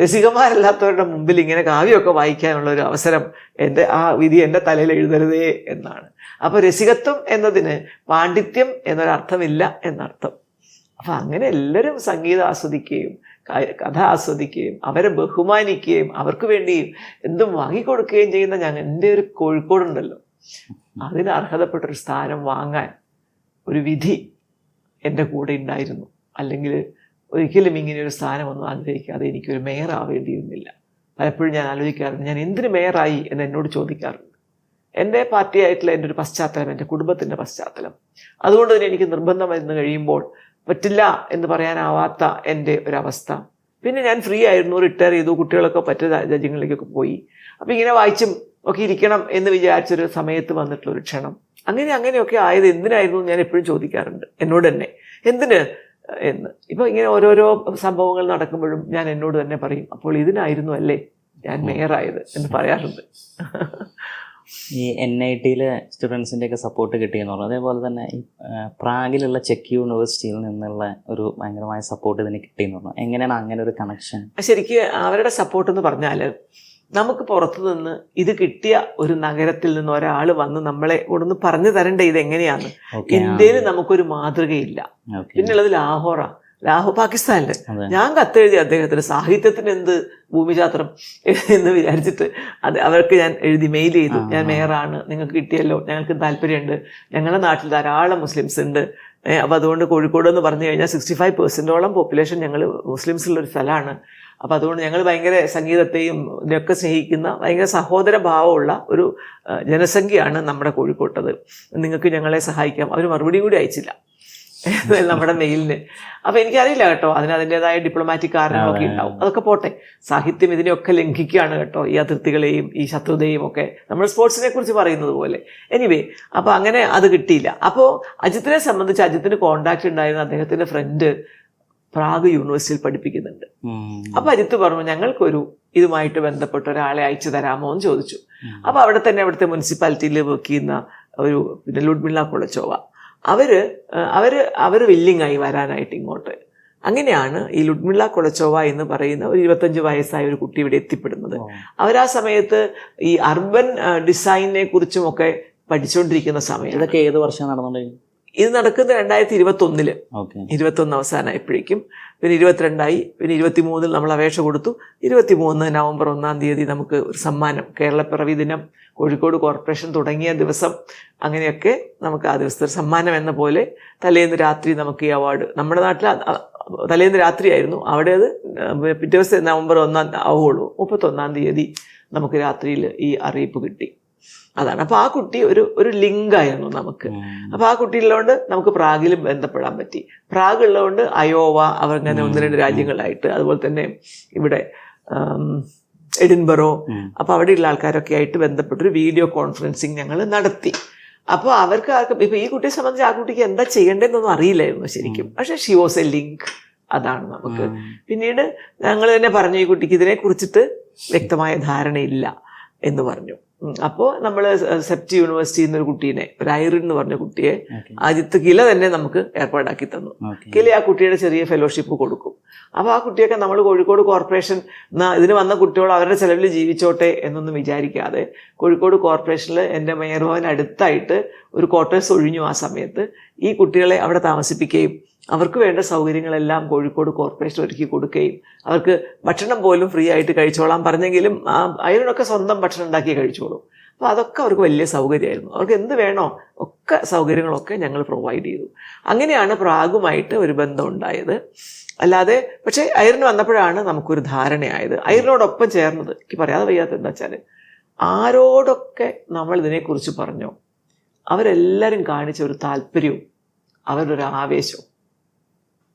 രസികന്മാരല്ലാത്തവരുടെ മുമ്പിൽ ഇങ്ങനെ കാവ്യമൊക്കെ വായിക്കാനുള്ള ഒരു അവസരം ആ വിധി എൻ്റെ തലയിൽ എഴുതരുതേ എന്നാണ്. അപ്പോൾ രസികത്വം എന്നതിന് പാണ്ഡിത്യം എന്നൊരർത്ഥമില്ല എന്നർത്ഥം. അപ്പം അങ്ങനെ എല്ലാവരും സംഗീതം ആസ്വദിക്കുകയും കഥ ആസ്വദിക്കുകയും അവരെ ബഹുമാനിക്കുകയും അവർക്ക് വേണ്ടിയും എന്തും വാങ്ങിക്കൊടുക്കുകയും ചെയ്യുന്ന എൻ്റെ ഒരു കോഴിക്കോടുണ്ടല്ലോ, അതിന് അർഹതപ്പെട്ടൊരു സ്ഥാനം വാങ്ങാൻ ഒരു വിധി എൻ്റെ കൂടെ ഉണ്ടായിരുന്നു. അല്ലെങ്കിൽ ഒരിക്കലും ഇങ്ങനെയൊരു സ്ഥാനമൊന്നും ആഗ്രഹിക്കാതെ എനിക്കൊരു മേയർ ആവേണ്ടിയിരുന്നില്ല. പലപ്പോഴും ഞാൻ ആലോചിക്കാറുണ്ട്, ഞാൻ എന്തിന് മേയറായി എന്ന് എന്നോട് ചോദിക്കാറുണ്ട്. എൻ്റെ പാർട്ടിയായിട്ടുള്ള എൻ്റെ ഒരു പശ്ചാത്തലം, എൻ്റെ കുടുംബത്തിൻ്റെ പശ്ചാത്തലം, അതുകൊണ്ട് തന്നെ എനിക്ക് നിർബന്ധം വരുന്ന കഴിയുമ്പോൾ പറ്റില്ല എന്ന് പറയാനാവാത്ത എൻ്റെ ഒരവസ്ഥ. പിന്നെ ഞാൻ ഫ്രീ ആയിരുന്നു, റിട്ടയർ ചെയ്തു, കുട്ടികളൊക്കെ മറ്റു രാജ്യങ്ങളിലേക്കൊക്കെ പോയി. അപ്പം ഇങ്ങനെ വായിച്ചും ഒക്കെ ഇരിക്കണം എന്ന് വിചാരിച്ചൊരു സമയത്ത് വന്നിട്ടുള്ളൊരു ക്ഷണം. അങ്ങനെയൊക്കെ ആയത് എന്തിനായിരുന്നു ഞാൻ എപ്പോഴും ചോദിക്കാറുണ്ട് എന്നോട് തന്നെ, എന്തിന് എന്ന്. ഇപ്പം ഇങ്ങനെ ഓരോരോ സംഭവങ്ങൾ നടക്കുമ്പോഴും ഞാൻ എന്നോട് തന്നെ പറയും, അപ്പോൾ ഇതിനായിരുന്നു അല്ലേ ഞാൻ മേയറായത് എന്ന് പറയാറുണ്ട്. ഈ NIT-യിലെ സ്റ്റുഡൻസിൻ്റെ ഒക്കെ സപ്പോർട്ട് കിട്ടിയെന്ന് പറഞ്ഞു. അതേപോലെ തന്നെ ഈ പ്രാഗിലുള്ള ചെക്ക് യൂണിവേഴ്സിറ്റിയിൽ നിന്നുള്ള ഒരു ഭയങ്കരമായ സപ്പോർട്ട് ഇതിന് കിട്ടിയെന്ന് പറഞ്ഞു. എങ്ങനെയാണ് അങ്ങനെ ഒരു കണക്ഷൻ? ശരിക്കും അവരുടെ സപ്പോർട്ട് എന്ന് പറഞ്ഞാൽ, നമുക്ക് പുറത്തു നിന്ന് ഇത് കിട്ടിയ ഒരു നഗരത്തിൽ നിന്ന് ഒരാൾ വന്ന് നമ്മളെ കൊണ്ടൊന്ന് പറഞ്ഞു തരണ്ടേ ഇതെങ്ങനെയാന്ന്. ഇന്ത്യയിൽ നമുക്കൊരു മാതൃകയില്ല. പിന്നുള്ളത് ലാഹോർ പാകിസ്ഥാനില്. ഞാൻ കത്തെഴുതി അദ്ദേഹത്തിന്, സാഹിത്യത്തിന് എന്ത് ഭൂമിശാസ്ത്രം എന്ന് വിചാരിച്ചിട്ട് അവർക്ക് ഞാൻ എഴുതി മെയിൽ ചെയ്തു, ഞാൻ മേയറാണ്, നിങ്ങൾക്ക് കിട്ടിയല്ലോ, ഞങ്ങൾക്ക് താല്പര്യമുണ്ട്, ഞങ്ങളുടെ നാട്ടിൽ ധാരാളം മുസ്ലിംസ് ഉണ്ട്, അപ്പോൾ അതുകൊണ്ട് കോഴിക്കോട് എന്ന് പറഞ്ഞു കഴിഞ്ഞാൽ 65% പോപ്പുലേഷൻ ഞങ്ങൾ മുസ്ലിംസ് ഉള്ളൊരു സ്ഥലമാണ്. അപ്പോൾ അതുകൊണ്ട് ഞങ്ങൾ ഭയങ്കര സംഗീതത്തെയും ഇതിനൊക്കെ സ്നേഹിക്കുന്ന ഭയങ്കര സഹോദര ഭാവമുള്ള ഒരു ജനസംഖ്യയാണ് നമ്മുടെ കോഴിക്കോട്ടത്, നിങ്ങൾക്ക് ഞങ്ങളെ സഹായിക്കാം. അവർ മറുപടി കൂടി അയച്ചില്ല നമ്മുടെ മെയിലിന്. അപ്പോൾ എനിക്കറിയില്ല കേട്ടോ, അതിൻ്റെതായ ഡിപ്ലോമാറ്റിക് കാരണങ്ങളൊക്കെ ഉണ്ടാവും. അതൊക്കെ പോട്ടെ, സാഹിത്യം ഇതിനെയൊക്കെ ലംഘിക്കുകയാണ് കേട്ടോ, ഈ അതിർത്തികളെയും ഈ ശത്രുതയും ഒക്കെ, നമ്മൾ സ്പോർട്സിനെ കുറിച്ച് പറയുന്നത് പോലെ. എനിവേ, അപ്പോൾ അങ്ങനെ അത് കിട്ടിയില്ല. അപ്പോൾ അജിത്തിനെ സംബന്ധിച്ച് അജിത്തിന് കോണ്ടാക്ട് ഉണ്ടായിരുന്ന അദ്ദേഹത്തിൻ്റെ ഫ്രണ്ട് പ്രാഗ് യൂണിവേഴ്സിറ്റിയിൽ പഠിപ്പിക്കുന്നുണ്ട്. അപ്പോൾ അജിത്ത് പറഞ്ഞു, ഞങ്ങൾക്കൊരു ഇതുമായിട്ട് ബന്ധപ്പെട്ട ഒരാളെ അയച്ചു തരാമോ എന്ന് ചോദിച്ചു. അപ്പോൾ അവിടെ തന്നെ അവിടുത്തെ മുനിസിപ്പാലിറ്റിയിൽ വർക്ക് ചെയ്യുന്ന ഒരു ലുഡ്മിള കൊളച്ചോവ, അവർ വില്ലിങ്ങായി വരാനായിട്ട് ഇങ്ങോട്ട്. അങ്ങനെയാണ് ഈ ലുഡ്മിള കൊളച്ചോവ എന്ന് പറയുന്ന ഒരു 25 വയസ്സായ ഒരു കുട്ടി ഇവിടെ എത്തിപ്പെടുന്നത്. അവരാ സമയത്ത് ഈ അർബൻ ഡിസൈനിനെ കുറിച്ചുമൊക്കെ പഠിച്ചുകൊണ്ടിരിക്കുന്ന സമയം. ഇതൊക്കെ ഏത് വർഷം നടന്നുകൊണ്ടിരിക്കും? ഇത് നടക്കുന്നത് 2021 21 അവസാനമായപ്പോഴേക്കും, പിന്നെ 22 പിന്നെ 23 നമ്മൾ അപേക്ഷ കൊടുത്തു. 23 നവംബർ 1 നമുക്ക് ഒരു സമ്മാനം, കേരളപ്പിറവി ദിനം, കോഴിക്കോട് കോർപ്പറേഷൻ തുടങ്ങിയ ദിവസം, അങ്ങനെയൊക്കെ നമുക്ക് ആ ദിവസത്തെ ഒരു സമ്മാനം എന്ന പോലെ തലേന്ന് രാത്രി നമുക്ക് ഈ അവാർഡ്, നമ്മുടെ നാട്ടിൽ തലേന്ന് രാത്രിയായിരുന്നു, അവിടെ അത് പിറ്റേ ദിവസം നവംബർ 1 ആവുകയുള്ളൂ. 31 നമുക്ക് രാത്രിയിൽ ഈ അറിയിപ്പ് കിട്ടി. അതാണ്. അപ്പോൾ ആ കുട്ടി ഒരു ലിങ്കായിരുന്നു നമുക്ക്. അപ്പോൾ ആ കുട്ടിയുള്ളതുകൊണ്ട് നമുക്ക് പ്രാഗിലും ബന്ധപ്പെടാൻ പറ്റി. പ്രാഗ് ഉള്ളതുകൊണ്ട് അയോവ, അവങ്ങനെ 1-2 രാജ്യങ്ങളായിട്ട്, അതുപോലെ തന്നെ ഇവിടെ എഡിൻബറോ, അപ്പോൾ അവിടെയുള്ള ആൾക്കാരൊക്കെ ആയിട്ട് ബന്ധപ്പെട്ടൊരു വീഡിയോ കോൺഫറൻസിങ് ഞങ്ങൾ നടത്തി. അപ്പോൾ അവർക്ക് ഇപ്പം ഈ കുട്ടിയെ സംബന്ധിച്ച് ആ കുട്ടിക്ക് എന്താ ചെയ്യേണ്ടതെന്നൊന്നും അറിയില്ലായിരുന്നു ശരിക്കും. പക്ഷേ ഷി വാസ് എ ലിങ്ക്. അതാണ് നമുക്ക്. പിന്നീട് ഞങ്ങൾ തന്നെ പറഞ്ഞു, ഈ കുട്ടിക്ക് ഇതിനെ കുറിച്ചിട്ട് വ്യക്തമായ ധാരണയില്ല എന്ന് പറഞ്ഞു. അപ്പോൾ നമ്മൾ സെപ്റ്റ് യൂണിവേഴ്സിറ്റിയിൽ നിന്നൊരു കുട്ടീനെ, ഒരു ഐറിൻ എന്ന് പറഞ്ഞ കുട്ടിയെ അജിത്ത് കില തന്നെ നമുക്ക് ഏർപ്പാടാക്കി തന്നു. കില ആ കുട്ടിയുടെ ചെറിയ ഫെലോഷിപ്പ് കൊടുക്കും. അപ്പോൾ ആ കുട്ടിയൊക്കെ നമ്മൾ കോഴിക്കോട് കോർപ്പറേഷൻ ഇതിന് വന്ന കുട്ടികൾ അവരുടെ ചെലവിൽ ജീവിച്ചോട്ടെ എന്നൊന്നും വിചാരിക്കാതെ, കോഴിക്കോട് കോർപ്പറേഷനിൽ എൻ്റെ മേയർ ഭവൻ അടുത്തായിട്ട് ഒരു ക്വാർട്ടേഴ്സ് ഒഴിഞ്ഞു. ആ സമയത്ത് ഈ കുട്ടികളെ അവിടെ താമസിപ്പിക്കുകയും അവർക്ക് വേണ്ട സൗകര്യങ്ങളെല്ലാം കോഴിക്കോട് കോർപ്പറേഷൻ ഒരുക്കി കൊടുക്കുകയും അവർക്ക് ഭക്ഷണം പോലും ഫ്രീ ആയിട്ട് കഴിച്ചോളാൻ പറഞ്ഞെങ്കിലും അതിനൊക്കെ സ്വന്തം ഭക്ഷണം ഉണ്ടാക്കി കഴിച്ചോളും. അപ്പോൾ അതൊക്കെ അവർക്ക് വലിയ സൗകര്യമായിരുന്നു. അവർക്ക് എന്ത് വേണോ ഒക്കെ സൗകര്യങ്ങളൊക്കെ ഞങ്ങൾ പ്രൊവൈഡ് ചെയ്തു. അങ്ങനെയാണ് പ്രാഗുമായിട്ട് ഒരു ബന്ധം ഉണ്ടായത്. അല്ലാതെ പക്ഷേ ഐറിന് വന്നപ്പോഴാണ് നമുക്കൊരു ധാരണയായത്. ഐറിനോടൊപ്പം ചേർന്നത് എനിക്ക് പറയാതെ വയ്യാത്ത എന്താ വെച്ചാൽ, ആരോടൊക്കെ നമ്മൾ ഇതിനെക്കുറിച്ച് പറഞ്ഞോ അവരെല്ലാവരും കാണിച്ച ഒരു താല്പര്യവും അവരുടെ ഒരു ആവേശവും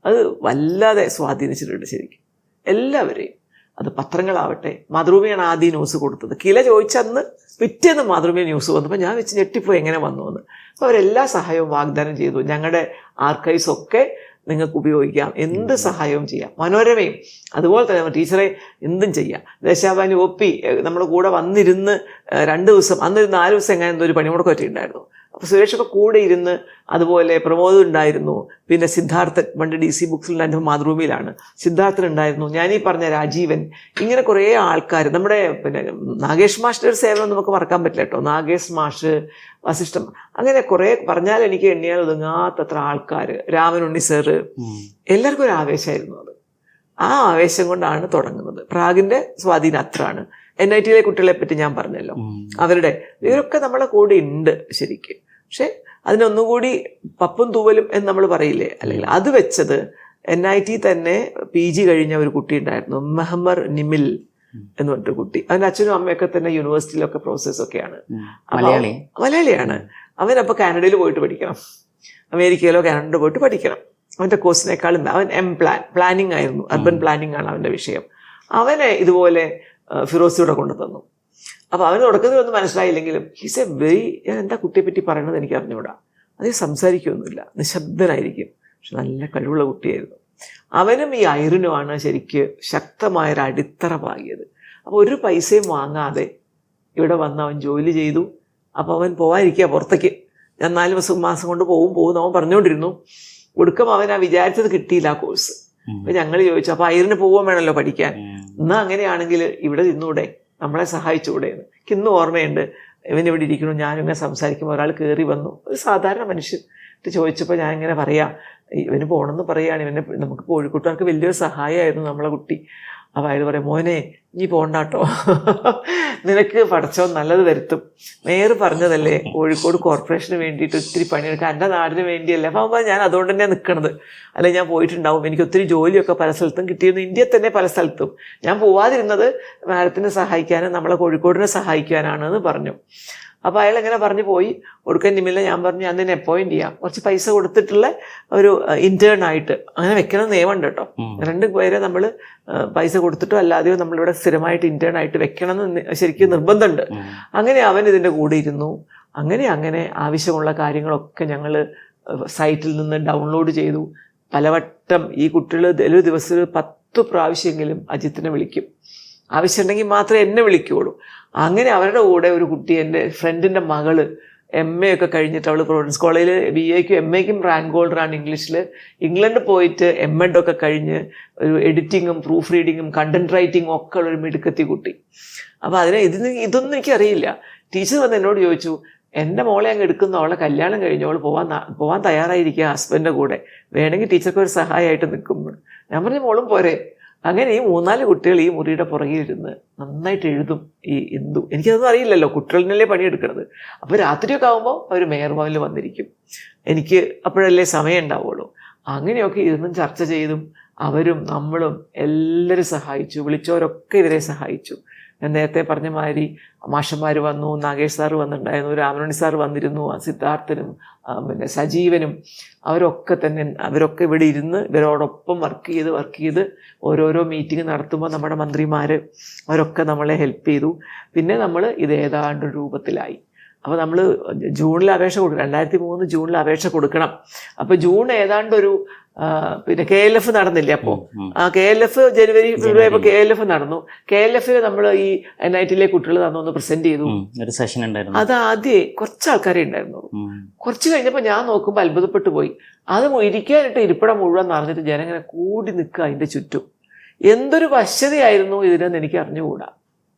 അത് വല്ലാതെ സ്വാധീനിച്ചിട്ടുണ്ട് ശരിക്കും എല്ലാവരെയും. അത് പത്രങ്ങളാവട്ടെ, മാതൃഭൂമിയാണ് ആദ്യം ന്യൂസ് കൊടുത്തത്. കില ചോദിച്ചന്ന് പിറ്റേന്ന് മാതൃഭൂമി ന്യൂസ് വന്നപ്പോൾ ഞാൻ വെച്ച് ഞെട്ടിപ്പോയി എങ്ങനെ വന്നു എന്ന്. അപ്പോൾ അവരെല്ലാ സഹായവും വാഗ്ദാനം ചെയ്തു. ഞങ്ങളുടെ ആർക്കൈവ്സ് ഒക്കെ നിങ്ങൾക്ക് ഉപയോഗിക്കാം, എന്ത് സഹായവും ചെയ്യാം. മനോരമയും അതുപോലെ തന്നെ ടീച്ചറെ എന്തും ചെയ്യാം. ദേശാഭിമാനി ഒപ്പി നമ്മുടെ കൂടെ വന്നിരുന്ന് 2 ദിവസം, അന്നൊരു 4 ദിവസം എങ്ങനെ എന്തോ ഒരു പണിമുടക്കം പറ്റിയിട്ടുണ്ടായിരുന്നു. അപ്പോൾ സുരേഷൊക്കെ കൂടെ ഇരുന്ന്, അതുപോലെ പ്രമോദ് ഉണ്ടായിരുന്നു, പിന്നെ സിദ്ധാർത്ഥൻ പണ്ട് DC ബുക്സിലുണ്ടായിരുന്നു, മാതൃഭൂമിയിലാണ് സിദ്ധാർത്ഥൻ ഉണ്ടായിരുന്നു, ഞാനീ പറഞ്ഞ രാജീവൻ, ഇങ്ങനെ കുറേ ആൾക്കാർ. നമ്മുടെ പിന്നെ നാഗേഷ് മാഷിൻ്റെ ഒരു സേവനം നമുക്ക് മറക്കാൻ പറ്റില്ല കേട്ടോ. നാഗേഷ് മാഷ്, വസിഷ്ഠം, അങ്ങനെ കുറേ പറഞ്ഞാൽ എനിക്ക് എണ്ണിയാൽ ഒതുങ്ങാത്തത്ര ആൾക്കാർ, രാമനുണ്ണി സാറ്, എല്ലാവർക്കും ഒരു ആവേശമായിരുന്നു അത്. ആ ആവേശം കൊണ്ടാണ് തുടങ്ങുന്നത്. പ്രാഗിൻ്റെ സ്വാധീനം അത്രയാണ്. NIT-യിലെ കുട്ടികളെ പറ്റി ഞാൻ പറഞ്ഞല്ലോ, ഇവരൊക്കെ നമ്മളെ കൂടെ ഉണ്ട് ശരിക്കും. പക്ഷെ അതിനൊന്നുകൂടി പപ്പും തൂവലും എന്ന് നമ്മൾ പറയില്ലേ, അല്ലെങ്കിൽ അത് വെച്ചത് NIT തന്നെ PG കഴിഞ്ഞ ഒരു കുട്ടി ഉണ്ടായിരുന്നു, മെഹമ്മർ നിമിൽ എന്ന് പറഞ്ഞൊരു കുട്ടി. അവൻ്റെ അച്ഛനും അമ്മയൊക്കെ തന്നെ യൂണിവേഴ്സിറ്റിയിലൊക്കെ പ്രൊഫസേഴ്സൊക്കെയാണ്. മലയാളിയാണ് അവൻ. അപ്പോൾ കാനഡയിൽ പോയിട്ട് പഠിക്കണം. അമേരിക്കയിലോ കാനഡയിലോ പോയിട്ട് പഠിക്കണം. അവൻ്റെ കോഴ്സിനേക്കാളും അവൻ പ്ലാനിങ് ആയിരുന്നു, അർബൻ പ്ലാനിങ് ആണ് അവൻ്റെ വിഷയം. അവനെ ഇതുപോലെ ഫിറോസിയുടെ കൊണ്ടു തന്നു. അപ്പോൾ അവന് തുടക്കത്തിലൊന്നും മനസ്സിലായില്ലെങ്കിലും ഹീസ് എ വെരി, ഞാൻ എന്താ കുട്ടിയെപ്പറ്റി പറയണത് എനിക്ക് അറിഞ്ഞുകൂടാ, അതേ സംസാരിക്കുകയൊന്നുമില്ല, നിശബ്ദനായിരിക്കും, പക്ഷെ നല്ല കഴിവുള്ള കുട്ടിയായിരുന്നു. അവനും ഈ ഐറിനുമാണ് ശരിക്ക് ശക്തമായൊരു അടിത്തറ പാകിയത്. അപ്പോൾ ഒരു പൈസയും വാങ്ങാതെ ഇവിടെ വന്ന് അവൻ ജോലി ചെയ്തു. അപ്പോൾ അവൻ പോകാതിരിക്കുക പുറത്തേക്ക്, ഞാൻ 4 മാസം കൊണ്ട് പോകുമെന്ന് അവൻ പറഞ്ഞുകൊണ്ടിരുന്നു. ഒടുക്കം അവൻ ആ വിചാരിച്ചത് കിട്ടിയില്ല ആ കോഴ്സ്. അപ്പം ഞങ്ങൾ ചോദിച്ചു, അപ്പോൾ ഐറിന് പോകാൻ വേണമല്ലോ പഠിക്കാൻ, എന്നാൽ അങ്ങനെയാണെങ്കിൽ ഇവിടെ നിന്നൂടെ, നമ്മളെ സഹായിച്ചുകൂടെ എന്ന്. എനിക്ക് ഇന്നും ഓർമ്മയുണ്ട്, ഇവനിവിടെ ഇരിക്കണു, ഞാനിങ്ങനെ സംസാരിക്കുമ്പോൾ ഒരാൾ കയറി വന്നു, ഒരു സാധാരണ മനുഷ്യൻ ചോദിച്ചപ്പോൾ ഞാൻ ഇങ്ങനെ പറയാം, ഇവന് പോകണമെന്ന് പറയുകയാണ്, ഇവനെ നമുക്ക് കോഴിക്കോട്ടുകാർക്ക് വലിയൊരു സഹായമായിരുന്നു നമ്മളെ കുട്ടി. അപ്പോൾ അയാൾ പറയാം, മോനെ നീ പോകണ്ടാട്ടോ, നിനക്ക് പടച്ചോൻ നല്ലത് വരുത്തും, മേയർ പറഞ്ഞതല്ലേ കോഴിക്കോട് കോർപ്പറേഷന് വേണ്ടിയിട്ട് ഒത്തിരി പണിയെടുക്കുക, എൻ്റെ നാടിന് വേണ്ടിയല്ലേ. അപ്പോൾ ഞാൻ അതുകൊണ്ട് തന്നെയാണ് നിൽക്കണത്, അല്ലെ ഞാൻ പോയിട്ടുണ്ടാവും, എനിക്ക് ഒത്തിരി ജോലിയൊക്കെ പല സ്ഥലത്തും കിട്ടിയിരുന്നു, ഇന്ത്യയിൽ തന്നെ പല സ്ഥലത്തും. ഞാൻ പോവാതിരുന്നത് മാഡത്തിനെ സഹായിക്കാനും നമ്മളെ കോഴിക്കോടിനെ സഹായിക്കാനാണെന്ന് പറഞ്ഞു. അപ്പോൾ അയാൾ ഇങ്ങനെ പറഞ്ഞു പോയി. കൊടുക്കാൻ നിമില്ല, ഞാൻ പറഞ്ഞു ഞാൻ നിന്നെ അപ്പോയിൻറ്റ് ചെയ്യാം, കുറച്ച് പൈസ കൊടുത്തിട്ടുള്ള ഒരു ഇൻറ്റേൺ ആയിട്ട്. അങ്ങനെ വെക്കണം നിയമമുണ്ട് കേട്ടോ, 2 പേരെ നമ്മൾ പൈസ കൊടുത്തിട്ടോ അല്ലാതെയോ നമ്മളിവിടെ സ്ഥിരമായിട്ട് ഇൻറ്റേൺ ആയിട്ട് വെക്കണം എന്ന് ശരിക്കും നിർബന്ധമുണ്ട്. അങ്ങനെ അവൻ ഇതിൻ്റെ കൂടെ ഇരുന്നു. അങ്ങനെ ആവശ്യമുള്ള കാര്യങ്ങളൊക്കെ ഞങ്ങൾ സൈറ്റിൽ നിന്ന് ഡൗൺലോഡ് ചെയ്തു. പലവട്ടം ഈ കുട്ടികൾ ഒരു ദിവസം 10 പ്രാവശ്യമെങ്കിലും അജിത്തിനെ വിളിക്കും, ആവശ്യമുണ്ടെങ്കിൽ മാത്രമേ എന്നെ വിളിക്കുകയുള്ളൂ. അങ്ങനെ അവരുടെ കൂടെ ഒരു കുട്ടി, എൻ്റെ ഫ്രണ്ടിൻ്റെ മകള് MA ഒക്കെ കഴിഞ്ഞിട്ട്, അവൾ പ്രൊവിഡൻസ് കോളേജിൽ BA-ക്കും MA-ക്കും റാങ്ക് ഹോൾഡറാണ് ഇംഗ്ലീഷിൽ. ഇംഗ്ലണ്ട് പോയിട്ട് MEd ഒക്കെ കഴിഞ്ഞ് ഒരു എഡിറ്റിങ്ങും പ്രൂഫ് റീഡിങ്ങും കണ്ടന്റ് റൈറ്റിങ്ങും ഒക്കെ ഉള്ളൊരു മിടുക്കത്തി കുട്ടി. അപ്പോൾ ഇതൊന്നും എനിക്കറിയില്ല. ടീച്ചർ വന്ന് എന്നോട് ചോദിച്ചു, എൻ്റെ മോളെ അങ്ങ് എടുക്കുന്ന, അവളെ കല്യാണം കഴിഞ്ഞു, അവൾ പോവാൻ തയ്യാറായിരിക്കുക ഹസ്ബൻഡിൻ്റെ കൂടെ, വേണമെങ്കിൽ ടീച്ചർക്ക് ഒരു സഹായമായിട്ട് നിൽക്കും. ഞാൻ പറഞ്ഞു മോളും പോരെ. അങ്ങനെ ഈ 3-4 കുട്ടികൾ ഈ മുറിയുടെ പുറകിലിരുന്ന് നന്നായിട്ട് എഴുതും. ഈ എന്തു എനിക്കതൊന്നും അറിയില്ലല്ലോ, കുട്ടികളിനല്ലേ പണിയെടുക്കുന്നത്. അപ്പോൾ രാത്രിയൊക്കെ ആകുമ്പോൾ അവർ മേയർ ഭവനിൽ വന്നിരിക്കും, എനിക്ക് അപ്പോഴല്ലേ സമയം ഉണ്ടാവുള്ളൂ. അങ്ങനെയൊക്കെ ഇരുന്നും ചർച്ച ചെയ്തും അവരും നമ്മളും എല്ലാവരും സഹായിച്ചു. വിളിച്ചവരൊക്കെ ഇവരെ സഹായിച്ചു. ഞാൻ നേരത്തെ പറഞ്ഞ മാതിരി മാഷന്മാർ വന്നു, നാഗേഷ് സാറ് വന്നിട്ടുണ്ടായിരുന്നു, രാമനണി സാറ് വന്നിരുന്നു, സിദ്ധാർത്ഥനും പിന്നെ സജീവനും, അവരൊക്കെ ഇവിടെ ഇരുന്ന് ഇവരോടൊപ്പം വർക്ക് ചെയ്ത് ഓരോരോ മീറ്റിംഗ് നടത്തുമ്പോൾ നമ്മുടെ മന്ത്രിമാർ അവരൊക്കെ നമ്മളെ ഹെൽപ്പ് ചെയ്തു. പിന്നെ നമ്മൾ ഇത് ഏതാണ്ട് രൂപത്തിലായി. അപ്പോൾ നമ്മൾ ജൂണിൽ അപേക്ഷ കൊടുക്കണം, 2003 ജൂണിൽ അപേക്ഷ കൊടുക്കണം. അപ്പോൾ ജൂൺ ഏതാണ്ടൊരു പിന്നെ KLF നടന്നില്ലേ, അപ്പോൾ KLF ജനുവരി ഫെബ്രുവരി ആയപ്പോൾ KLF നടന്നു. KLF നമ്മൾ ഈ NIT-ലെ കുട്ടികൾ തന്നൊന്ന് പ്രസന്റ് ചെയ്തു, ഒരു സെഷൻ ഉണ്ടായിരുന്നു. അത് ആദ്യമേ കുറച്ച് ആൾക്കാരെ ഉണ്ടായിരുന്നുള്ളൂ. കുറച്ച് കഴിഞ്ഞപ്പോൾ ഞാൻ നോക്കുമ്പോൾ അത്ഭുതപ്പെട്ടു പോയി. അത് ഇരിക്കാനായിട്ട് ഇരിപ്പിടം മുഴുവൻ നിറഞ്ഞിട്ട് ജനങ്ങനെ കൂടി നിൽക്കുക അതിൻ്റെ ചുറ്റും. എന്തൊരു വശ്യതയായിരുന്നു ഇതിനെന്ന് എനിക്ക് അറിഞ്ഞുകൂടാ.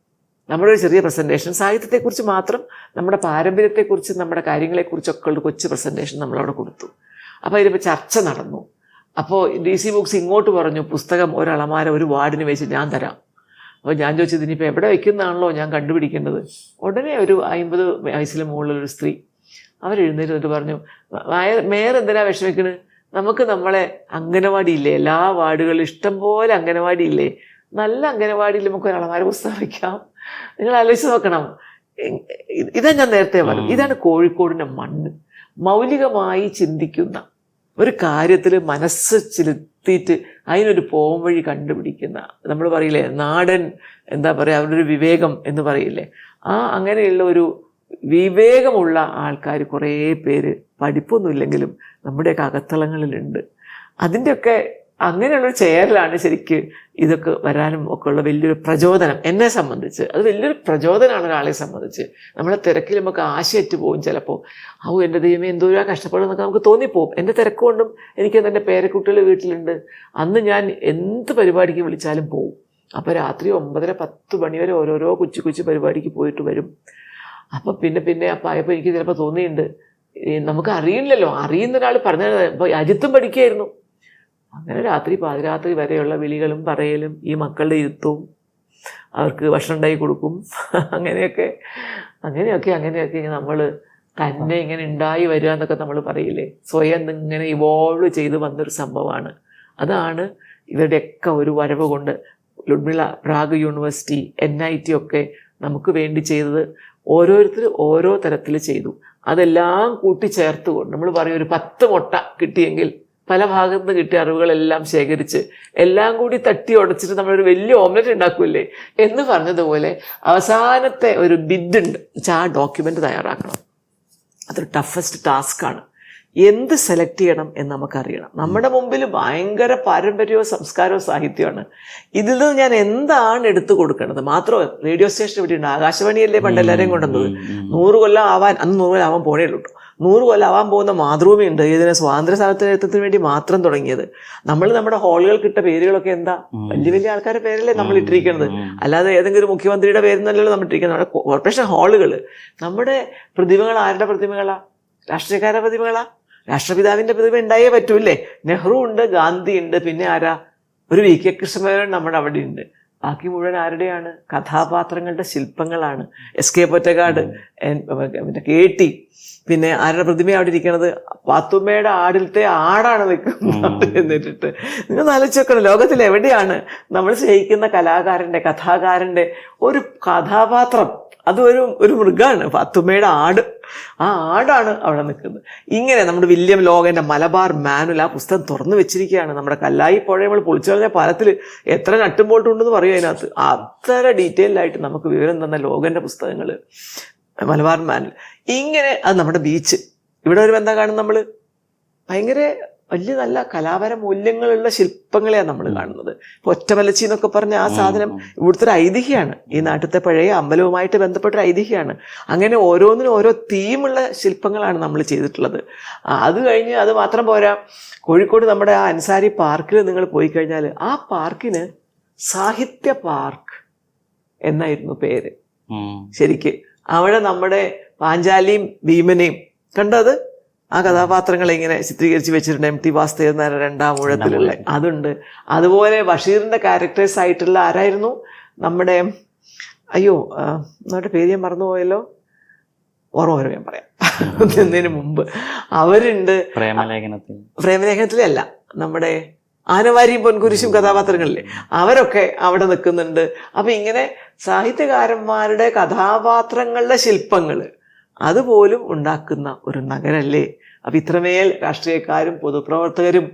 നമ്മുടെ ഒരു ചെറിയ പ്രസൻറ്റേഷൻ, സാഹിത്യത്തെക്കുറിച്ച് മാത്രം, നമ്മുടെ പാരമ്പര്യത്തെക്കുറിച്ച്, നമ്മുടെ കാര്യങ്ങളെക്കുറിച്ചൊക്കെ ഉള്ള കൊച്ചു പ്രസൻറ്റേഷൻ നമ്മളവിടെ കൊടുത്തു. അപ്പോൾ അതിലിപ്പോൾ ചർച്ച നടന്നു. അപ്പോൾ DC ബുക്സ് ഇങ്ങോട്ട് പറഞ്ഞു, പുസ്തകം ഒരളമാര ഒരു വാർഡിന് വെച്ച് ഞാൻ തരാം. അപ്പോൾ ഞാൻ ചോദിച്ചത് ഇനിയിപ്പോൾ എവിടെ വയ്ക്കുന്നതാണല്ലോ ഞാൻ കണ്ടുപിടിക്കേണ്ടത്. ഉടനെ ഒരു 50 വയസ്സിന് മുകളിലൊരു സ്ത്രീ അവരെഴുന്നേറ്റ് പറഞ്ഞു, മേയർ എന്തിനാ വിഷമിക്കണ്, നമുക്ക് നമ്മളെ അംഗനവാടി ഇല്ലേ, എല്ലാ വാർഡുകളിലും ഇഷ്ടംപോലെ അംഗനവാടി ഇല്ലേ, നല്ല അംഗനവാടിയിൽ നമുക്ക് ഒരളമാര പുസ്തകം വയ്ക്കാം. നിങ്ങൾ ആലോചിച്ച് നോക്കണം. ഇതാ ഞാൻ നേരത്തെ പറഞ്ഞു, ഇതാണ് കോഴിക്കോടിൻ്റെ മണ്ണ്. മൗലികമായി ചിന്തിക്കുന്ന ഒരു കാര്യത്തിൽ മനസ്സ് ചെലുത്തിയിട്ട് അതിനൊരു പോം വഴി കണ്ടുപിടിക്കുന്ന, നമ്മൾ പറയില്ലേ നാടൻ എന്താ പറയുക, അവരുടെ ഒരു വിവേകം എന്ന് പറയില്ലേ, അങ്ങനെയുള്ള ഒരു വിവേകമുള്ള ആൾക്കാർ കുറേ പേര് പഠിപ്പൊന്നുമില്ലെങ്കിലും നമ്മുടെയൊക്കെ അകത്തളങ്ങളിലുണ്ട്. അതിൻ്റെയൊക്കെ അങ്ങനെയുള്ളൊരു ചേരലാണ് ശരിക്ക് ഇതൊക്കെ വരാനും ഒക്കെ ഉള്ള വലിയൊരു പ്രചോദനം. എന്നെ സംബന്ധിച്ച് അത് വലിയൊരു പ്രചോദനമാണ് ഒരാളെ സംബന്ധിച്ച്. നമ്മളെ തിരക്കിൽ നമുക്ക് ആശയറ്റ് പോകും ചിലപ്പോൾ. എൻ്റെ ദൈവമേ എന്തോരാ കഷ്ടപ്പെടുന്നൊക്കെ നമുക്ക് തോന്നിപ്പോവും. എൻ്റെ തിരക്ക് കൊണ്ടും എനിക്ക് എൻ്റെ പേരക്കുട്ടികൾ വീട്ടിലുണ്ട്. അന്ന് ഞാൻ എന്ത് പരിപാടിക്ക് വിളിച്ചാലും പോവും. അപ്പോൾ രാത്രി 9-10 മണി വരെ ഓരോരോ കൊച്ചു പരിപാടിക്ക് പോയിട്ട് വരും. അപ്പം പിന്നെ അപ്പം ആയപ്പോൾ എനിക്ക് ചിലപ്പോൾ തോന്നിയിട്ടുണ്ട്, നമുക്ക് അറിയില്ലല്ലോ, അറിയുന്ന ഒരാൾ പറഞ്ഞത്. ഇപ്പോൾ അജിത്തും പഠിക്കുകയായിരുന്നു. അങ്ങനെ രാത്രി പാതിരാത്രി വരെയുള്ള വിളികളും പറയലും, ഈ മക്കളുടെ ഇരുത്തവും, അവർക്ക് ഭക്ഷണം ഉണ്ടാക്കി കൊടുക്കും, അങ്ങനെയൊക്കെ നമ്മൾ തന്നെ ഇങ്ങനെ ഉണ്ടായി വരിക എന്നൊക്കെ നമ്മൾ പറയില്ലേ, സ്വയം ഇങ്ങനെ ഇവോൾവ് ചെയ്ത് വന്നൊരു സംഭവമാണ്. അതാണ് ഇവരുടെയൊക്കെ ഒരു വരവ് കൊണ്ട് ലുഡ്മിള, പ്രാഗ് യൂണിവേഴ്സിറ്റി, NIT ഒക്കെ നമുക്ക് വേണ്ടി ചെയ്തത്. ഓരോരുത്തർ ഓരോ തരത്തിൽ ചെയ്തു. അതെല്ലാം കൂട്ടിച്ചേർത്തുകൊണ്ട് നമ്മൾ പറയും ഒരു 10 മുട്ട കിട്ടിയെങ്കിൽ പല ഭാഗത്ത് നിന്ന് കിട്ടിയ അറിവുകളെല്ലാം ശേഖരിച്ച് എല്ലാം കൂടി തട്ടി ഉടച്ചിട്ട് നമ്മളൊരു വലിയ ഓംലെറ്റ് ഉണ്ടാക്കൂല്ലേ എന്ന് പറഞ്ഞതുപോലെ അവസാനത്തെ ഒരു ബിഡ് ഉണ്ട് വെച്ചാൽ ആ ഡോക്യുമെൻ്റ് തയ്യാറാക്കണം. അതൊരു ടഫസ്റ്റ് ടാസ്ക്കാണ്. എന്ത് സെലക്ട് ചെയ്യണം എന്ന് നമുക്കറിയണം. നമ്മുടെ മുമ്പിൽ ഭയങ്കര പാരമ്പര്യവും സംസ്കാരവും സാഹിത്യമാണ്. ഇതിൽ നിന്ന് ഞാൻ എന്താണ് എടുത്തു കൊടുക്കേണ്ടത്? മാത്രമോ റേഡിയോ സ്റ്റേഷൻ ഇവിടെ ഉണ്ട്, ആകാശവാണിയല്ലേ പണ്ട് എല്ലാവരെയും കൊണ്ടുവന്നത്. 100 കൊല്ലം ആവാൻ, അന്ന് 100 കൊല്ലം ആവാൻ പോണേ ഉള്ളൂ കേട്ടോ. 100 കൊല്ലം ആവാൻ പോകുന്ന മാതൃഭൂമിയുണ്ട്, ഇതിനെ സ്വാതന്ത്ര്യ സമരത്തിന് വേണ്ടി മാത്രം തുടങ്ങിയത്. നമ്മൾ നമ്മുടെ ഹാളുകൾക്കിട്ട പേരുകളൊക്കെ എന്താ? വലിയ വലിയ ആൾക്കാരുടെ പേരല്ലേ നമ്മൾ ഇട്ടിരിക്കുന്നത്, അല്ലാതെ ഏതെങ്കിലും മുഖ്യമന്ത്രിയുടെ പേരെന്നല്ലല്ലോ നമ്മൾ ഇട്ടിരിക്കുന്നത്. നമ്മുടെ കോർപ്പറേഷൻ ഹാളുകൾ, നമ്മുടെ പ്രതിമകൾ ആരുടെ പ്രതിമകളാ? രാഷ്ട്രീയക്കാരുടെ പ്രതിമകളാ? രാഷ്ട്രപിതാവിൻ്റെ പ്രതിമ ഉണ്ടായേ പറ്റൂല്ലേ? നെഹ്റു ഉണ്ട്, ഗാന്ധി ഉണ്ട്, പിന്നെ ആരാ? ഒരു വി കെ കൃഷ്ണമേനോൻ നമ്മുടെ അവിടെ ഉണ്ട്. ബാക്കി മുഴുവൻ ആരുടെയാണ്? കഥാപാത്രങ്ങളുടെ ശില്പങ്ങളാണ്. എസ് കെ പൊറ്റക്കാട്, പിന്നെ KT, പിന്നെ ആരുടെ പ്രതിമ അവിടെ ഇരിക്കണത്? പാത്തുമ്മയുടെ ആടിലത്തെ ആടാണ് നിൽക്കുന്നത് എന്നിട്ടിട്ട്. നിങ്ങൾ ആലോചിച്ചോക്കണം, ലോകത്തിൽ എവിടെയാണ് നമ്മൾ സ്നേഹിക്കുന്ന കലാകാരൻ്റെ, കഥാകാരൻ്റെ ഒരു കഥാപാത്രം, അത് ഒരു മൃഗമാണ്, പാത്തുമ്മയുടെ ആട്. ആ ആടാണ് അവിടെ നിൽക്കുന്നത്. ഇങ്ങനെ നമ്മുടെ വില്യം ലോഗന്റെ മലബാർ മാനുവൽ, ആ പുസ്തകം തുറന്നു വെച്ചിരിക്കുകയാണ്. നമ്മുടെ കല്ലായി പുഴ നമ്മൾ പൊളിച്ചു കളഞ്ഞ പാലത്തിൽ എത്ര നട്ടും ബോൾട്ടും ഉണ്ടെന്ന് പറയും അതിനകത്ത്. അത്ര ഡീറ്റെയിൽഡായിട്ട് നമുക്ക് വിവരം തന്ന ലോഗന്റെ പുസ്തകങ്ങൾ, മലബാർ മാനുവൽ. ഇങ്ങനെ അത് നമ്മുടെ ബീച്ച്. ഇവിടെ വരുമ്പോൾ എന്താ കാണുന്നത്? നമ്മൾ ഭയങ്കര വലിയ നല്ല കലാപര മൂല്യങ്ങളുള്ള ശില്പങ്ങളെയാണ് നമ്മൾ കാണുന്നത്. ഇപ്പോൾ ഒറ്റമലച്ചി എന്നൊക്കെ പറഞ്ഞ ആ സാധനം ഇവിടുത്തെ ഒരു ഐതിഹ്യമാണ്. ഈ നാട്ടിലത്തെ പഴയ അമ്പലവുമായിട്ട് ബന്ധപ്പെട്ടൊരു ഐതിഹ്യമാണ്. അങ്ങനെ ഓരോന്നിനും ഓരോ തീമുള്ള ശില്പങ്ങളാണ് നമ്മൾ ചെയ്തിട്ടുള്ളത്. അത് കഴിഞ്ഞ് അത് മാത്രം പോരാ, കോഴിക്കോട് നമ്മുടെ ആ അൻസാരി പാർക്കിൽ നിങ്ങൾ പോയി കഴിഞ്ഞാൽ ആ പാർക്കിന് സാഹിത്യ പാർക്ക് എന്നായിരുന്നു പേര് ശരിക്ക്. അവിടെ നമ്മുടെ പാഞ്ചാലിയും ഭീമനെയും കണ്ടത്, ആ കഥാപാത്രങ്ങളെ ഇങ്ങനെ ചിത്രീകരിച്ച് വെച്ചിട്ടുണ്ട്. MT വാസുദേവൻ നായർ 2-ാം ഊഴത്തിലുള്ള അതുണ്ട്. അതുപോലെ ബഷീറിന്റെ ക്യാരക്ടേഴ്സ് ആയിട്ടുള്ള ആരായിരുന്നു? നമ്മുടെ നമ്മുടെ പേര് ഞാൻ മറന്നുപോയല്ലോ, ഓർമ്മ വരും, ഞാൻ പറയാം എന്നതിന് മുമ്പ്. അവരുണ്ട് പ്രേമലേഖനത്തിലല്ല, നമ്മുടെ ആനവാരിയും പൊൻകുരിശും കഥാപാത്രങ്ങളില്ലേ, അവരൊക്കെ അവിടെ നിൽക്കുന്നുണ്ട്. അപ്പൊ ഇങ്ങനെ സാഹിത്യകാരന്മാരുടെ കഥാപാത്രങ്ങളുടെ ശില്പങ്ങൾ അതുപോലും ഉണ്ടാക്കുന്ന ഒരു നഗരല്ലേ. അപ്പം ഇത്രമേൽ രാഷ്ട്രീയക്കാരും പൊതുപ്രവർത്തകരും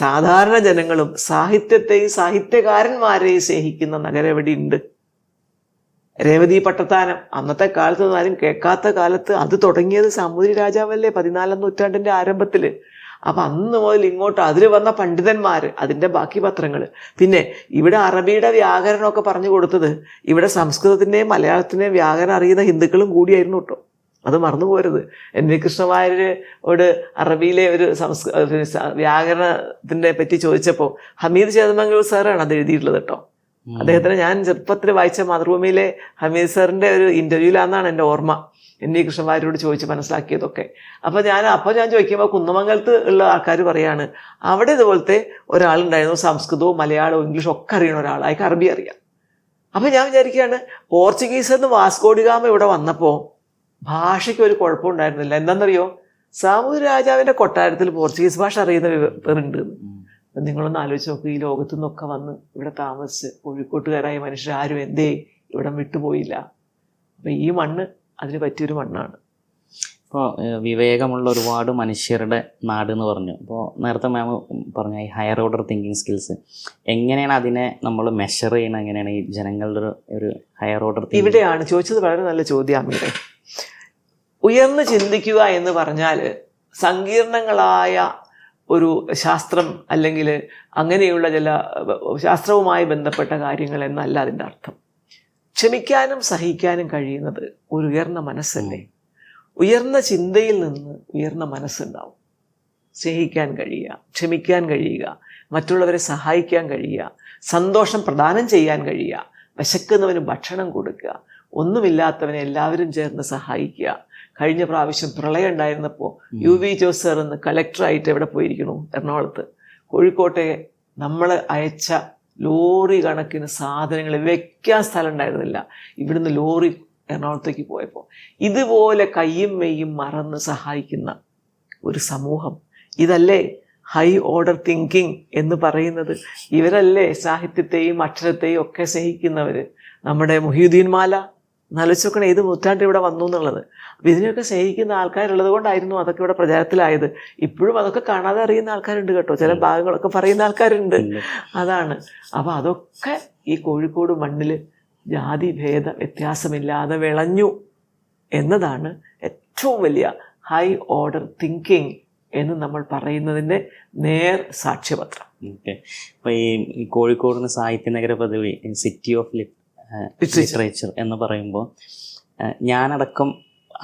സാധാരണ ജനങ്ങളും സാഹിത്യത്തെയും സാഹിത്യകാരന്മാരെയും സ്നേഹിക്കുന്ന നഗരം എവിടെയുണ്ട്? രേവതി പട്ടത്താനം, അന്നത്തെ കാലത്ത് ആരും കേൾക്കാത്ത കാലത്ത് അത് തുടങ്ങിയത് സാമൂതിരി രാജാവല്ലേ 14-ാം നൂറ്റാണ്ടിൻ്റെ ആരംഭത്തിൽ. അപ്പം അന്ന് മുതൽ ഇങ്ങോട്ട് അതിൽ വന്ന പണ്ഡിതന്മാർ, അതിൻ്റെ ബാക്കി പത്രങ്ങൾ. പിന്നെ ഇവിടെ അറബിയുടെ വ്യാകരണമൊക്കെ പറഞ്ഞു കൊടുത്തത് ഇവിടെ സംസ്കൃതത്തിൻ്റെയും മലയാളത്തിൻ്റെയും വ്യാകരണം അറിയുന്ന ഹിന്ദുക്കളും കൂടിയായിരുന്നു കേട്ടോ. അത് മറന്നു പോരുത്. NV കൃഷ്ണവാര്യരോട് അറബിയിലെ ഒരു വ്യാകരണത്തിനെ പറ്റി ചോദിച്ചപ്പോൾ ഹമീദ് ചേതമംഗലൂർ സാറാണ് അത് എഴുതിയിട്ടുള്ളത് കേട്ടോ. അദ്ദേഹത്തിന് ഞാൻ ചെറുപ്പത്തിൽ വായിച്ച മാതൃഭൂമിയിലെ ഹമീദ് സാറിൻ്റെ ഒരു ഇൻ്റർവ്യൂലാണെന്നാണ് എൻ്റെ ഓർമ്മ. NV കൃഷ്ണവാര്യരോട് ചോദിച്ച് മനസ്സിലാക്കിയതൊക്കെ. അപ്പോൾ ഞാൻ ചോദിക്കുമ്പോൾ കുന്നമംഗലത്ത് ഉള്ള ആൾക്കാർ പറയാണ് അവിടെ ഇതുപോലത്തെ ഒരാളുണ്ടായിരുന്നു, സംസ്കൃതവും മലയാളവും ഇംഗ്ലീഷും ഒക്കെ അറിയണ ഒരാൾ, അയാൾക്ക് അറബി അറിയാം. അപ്പോൾ ഞാൻ വിചാരിക്കുകയാണ്, പോർച്ചുഗീസ് എന്ന് വാസ്കോഡിഗാമ ഇവിടെ വന്നപ്പോൾ ഭാഷയ്ക്ക് ഒരു കുഴപ്പമുണ്ടായിരുന്നില്ല. എന്താണെന്നറിയോ? സാമൂതിരി രാജാവിൻ്റെ കൊട്ടാരത്തിൽ പോർച്ചുഗീസ് ഭാഷ അറിയുന്നവരുണ്ട്. നിങ്ങളൊന്ന് ആലോചിച്ച് നോക്ക്, ഈ ലോകത്തു നിന്നൊക്കെ വന്ന് ഇവിടെ താമസിച്ച് കോഴിക്കോട്ടുകാരായ മനുഷ്യർ ആരും എന്തേ ഇവിടം വിട്ടുപോയില്ല. അപ്പം ഈ മണ്ണ് അതിന് പറ്റിയൊരു മണ്ണാണ്. ഇപ്പോൾ വിവേകമുള്ള ഒരുപാട് മനുഷ്യരുടെ നാട് എന്ന് പറഞ്ഞു. അപ്പോൾ നേരത്തെ മാം പറഞ്ഞ ഈ ഹയർ ഓർഡർ തിങ്കിങ് സ്കിൽസ് എങ്ങനെയാണ് അതിനെ നമ്മൾ മെഷർ ചെയ്യണം? എങ്ങനെയാണ് ഈ ജനങ്ങളുടെ ഒരു ഹയർ ഓർഡർ? ഇവിടെയാണ് ചോദിച്ചത്, വളരെ നല്ല ചോദ്യം അമീറെ. ഉയർന്ന് ചിന്തിക്കുക എന്ന് പറഞ്ഞാൽ സങ്കീർണങ്ങളായ ഒരു ശാസ്ത്രം അല്ലെങ്കിൽ അങ്ങനെയുള്ള ചില ശാസ്ത്രവുമായി ബന്ധപ്പെട്ട കാര്യങ്ങൾ എന്നല്ല അതിൻ്റെ അർത്ഥം. ക്ഷമിക്കാനും സഹിക്കാനും കഴിയുന്നത് ഒരു ഉയർന്ന മനസ്സല്ലേ. ഉയർന്ന ചിന്തയിൽ നിന്ന് ഉയർന്ന മനസ്സുണ്ടാവും. സ്നേഹിക്കാൻ കഴിയുക, ക്ഷമിക്കാൻ കഴിയുക, മറ്റുള്ളവരെ സഹായിക്കാൻ കഴിയുക, സന്തോഷം പ്രദാനം ചെയ്യാൻ കഴിയുക, വിശക്കുന്നവന് ഭക്ഷണം കൊടുക്കുക, ഒന്നുമില്ലാത്തവനെ എല്ലാവരും ചേർന്ന് സഹായിക്കുക. കഴിഞ്ഞ പ്രാവശ്യം പ്രളയം ഉണ്ടായിരുന്നപ്പോൾ UV ജോസ് സാർ എന്ന് കളക്ടറായിട്ട് എവിടെ പോയിരിക്കണു? എറണാകുളത്ത്. കോഴിക്കോട്ടെ നമ്മൾ അയച്ച ലോറി കണക്കിന് സാധനങ്ങൾ വെക്കാൻ സ്ഥലം ഉണ്ടായിരുന്നില്ല. ഇവിടുന്ന് ലോറി എറണാകുളത്തേക്ക് പോയപ്പോൾ ഇതുപോലെ കയ്യും മെയ്യും മറന്ന് സഹായിക്കുന്ന ഒരു സമൂഹം, ഇതല്ലേ ഹൈ ഓർഡർ തിങ്കിങ് എന്ന് പറയുന്നത്? ഇവരല്ലേ സാഹിത്യത്തെയും അക്ഷരത്തെയും ഒക്കെ സ്നേഹിക്കുന്നവർ? നമ്മുടെ മുഹിയുദ്ദീൻ മാല എന്നാലോചിച്ച് നോക്കണം ഏത് നൂറ്റാണ്ട് ഇവിടെ വന്നു എന്നുള്ളത്. അപ്പം ഇതിനെയൊക്കെ സ്നേഹിക്കുന്ന ആൾക്കാരുള്ളത് കൊണ്ടായിരുന്നു അതൊക്കെ ഇവിടെ പ്രചാരത്തിലായത്. ഇപ്പോഴും അതൊക്കെ കാണാതെ അറിയുന്ന ആൾക്കാരുണ്ട് കേട്ടോ, ചില ഭാഗങ്ങളൊക്കെ പറയുന്ന ആൾക്കാരുണ്ട്. അതാണ്. അപ്പം അതൊക്കെ ഈ കോഴിക്കോട് മണ്ണിൽ ജാതി ഭേദ വ്യത്യാസമില്ലാതെ വിളഞ്ഞു എന്നതാണ് ഏറ്റവും വലിയ ഹൈ ഓർഡർ തിങ്കിങ് എന്ന് നമ്മൾ പറയുന്നതിൻ്റെ നേർ സാക്ഷ്യപത്രം. ഓക്കെ. അപ്പോൾ ഈ കോഴിക്കോടിന് സാഹിത്യ നഗര പദവി സിറ്റി ഓഫ് ലിറ്ററേച്ചർ എന്ന് പറയുമ്പോൾ ഞാനടക്കം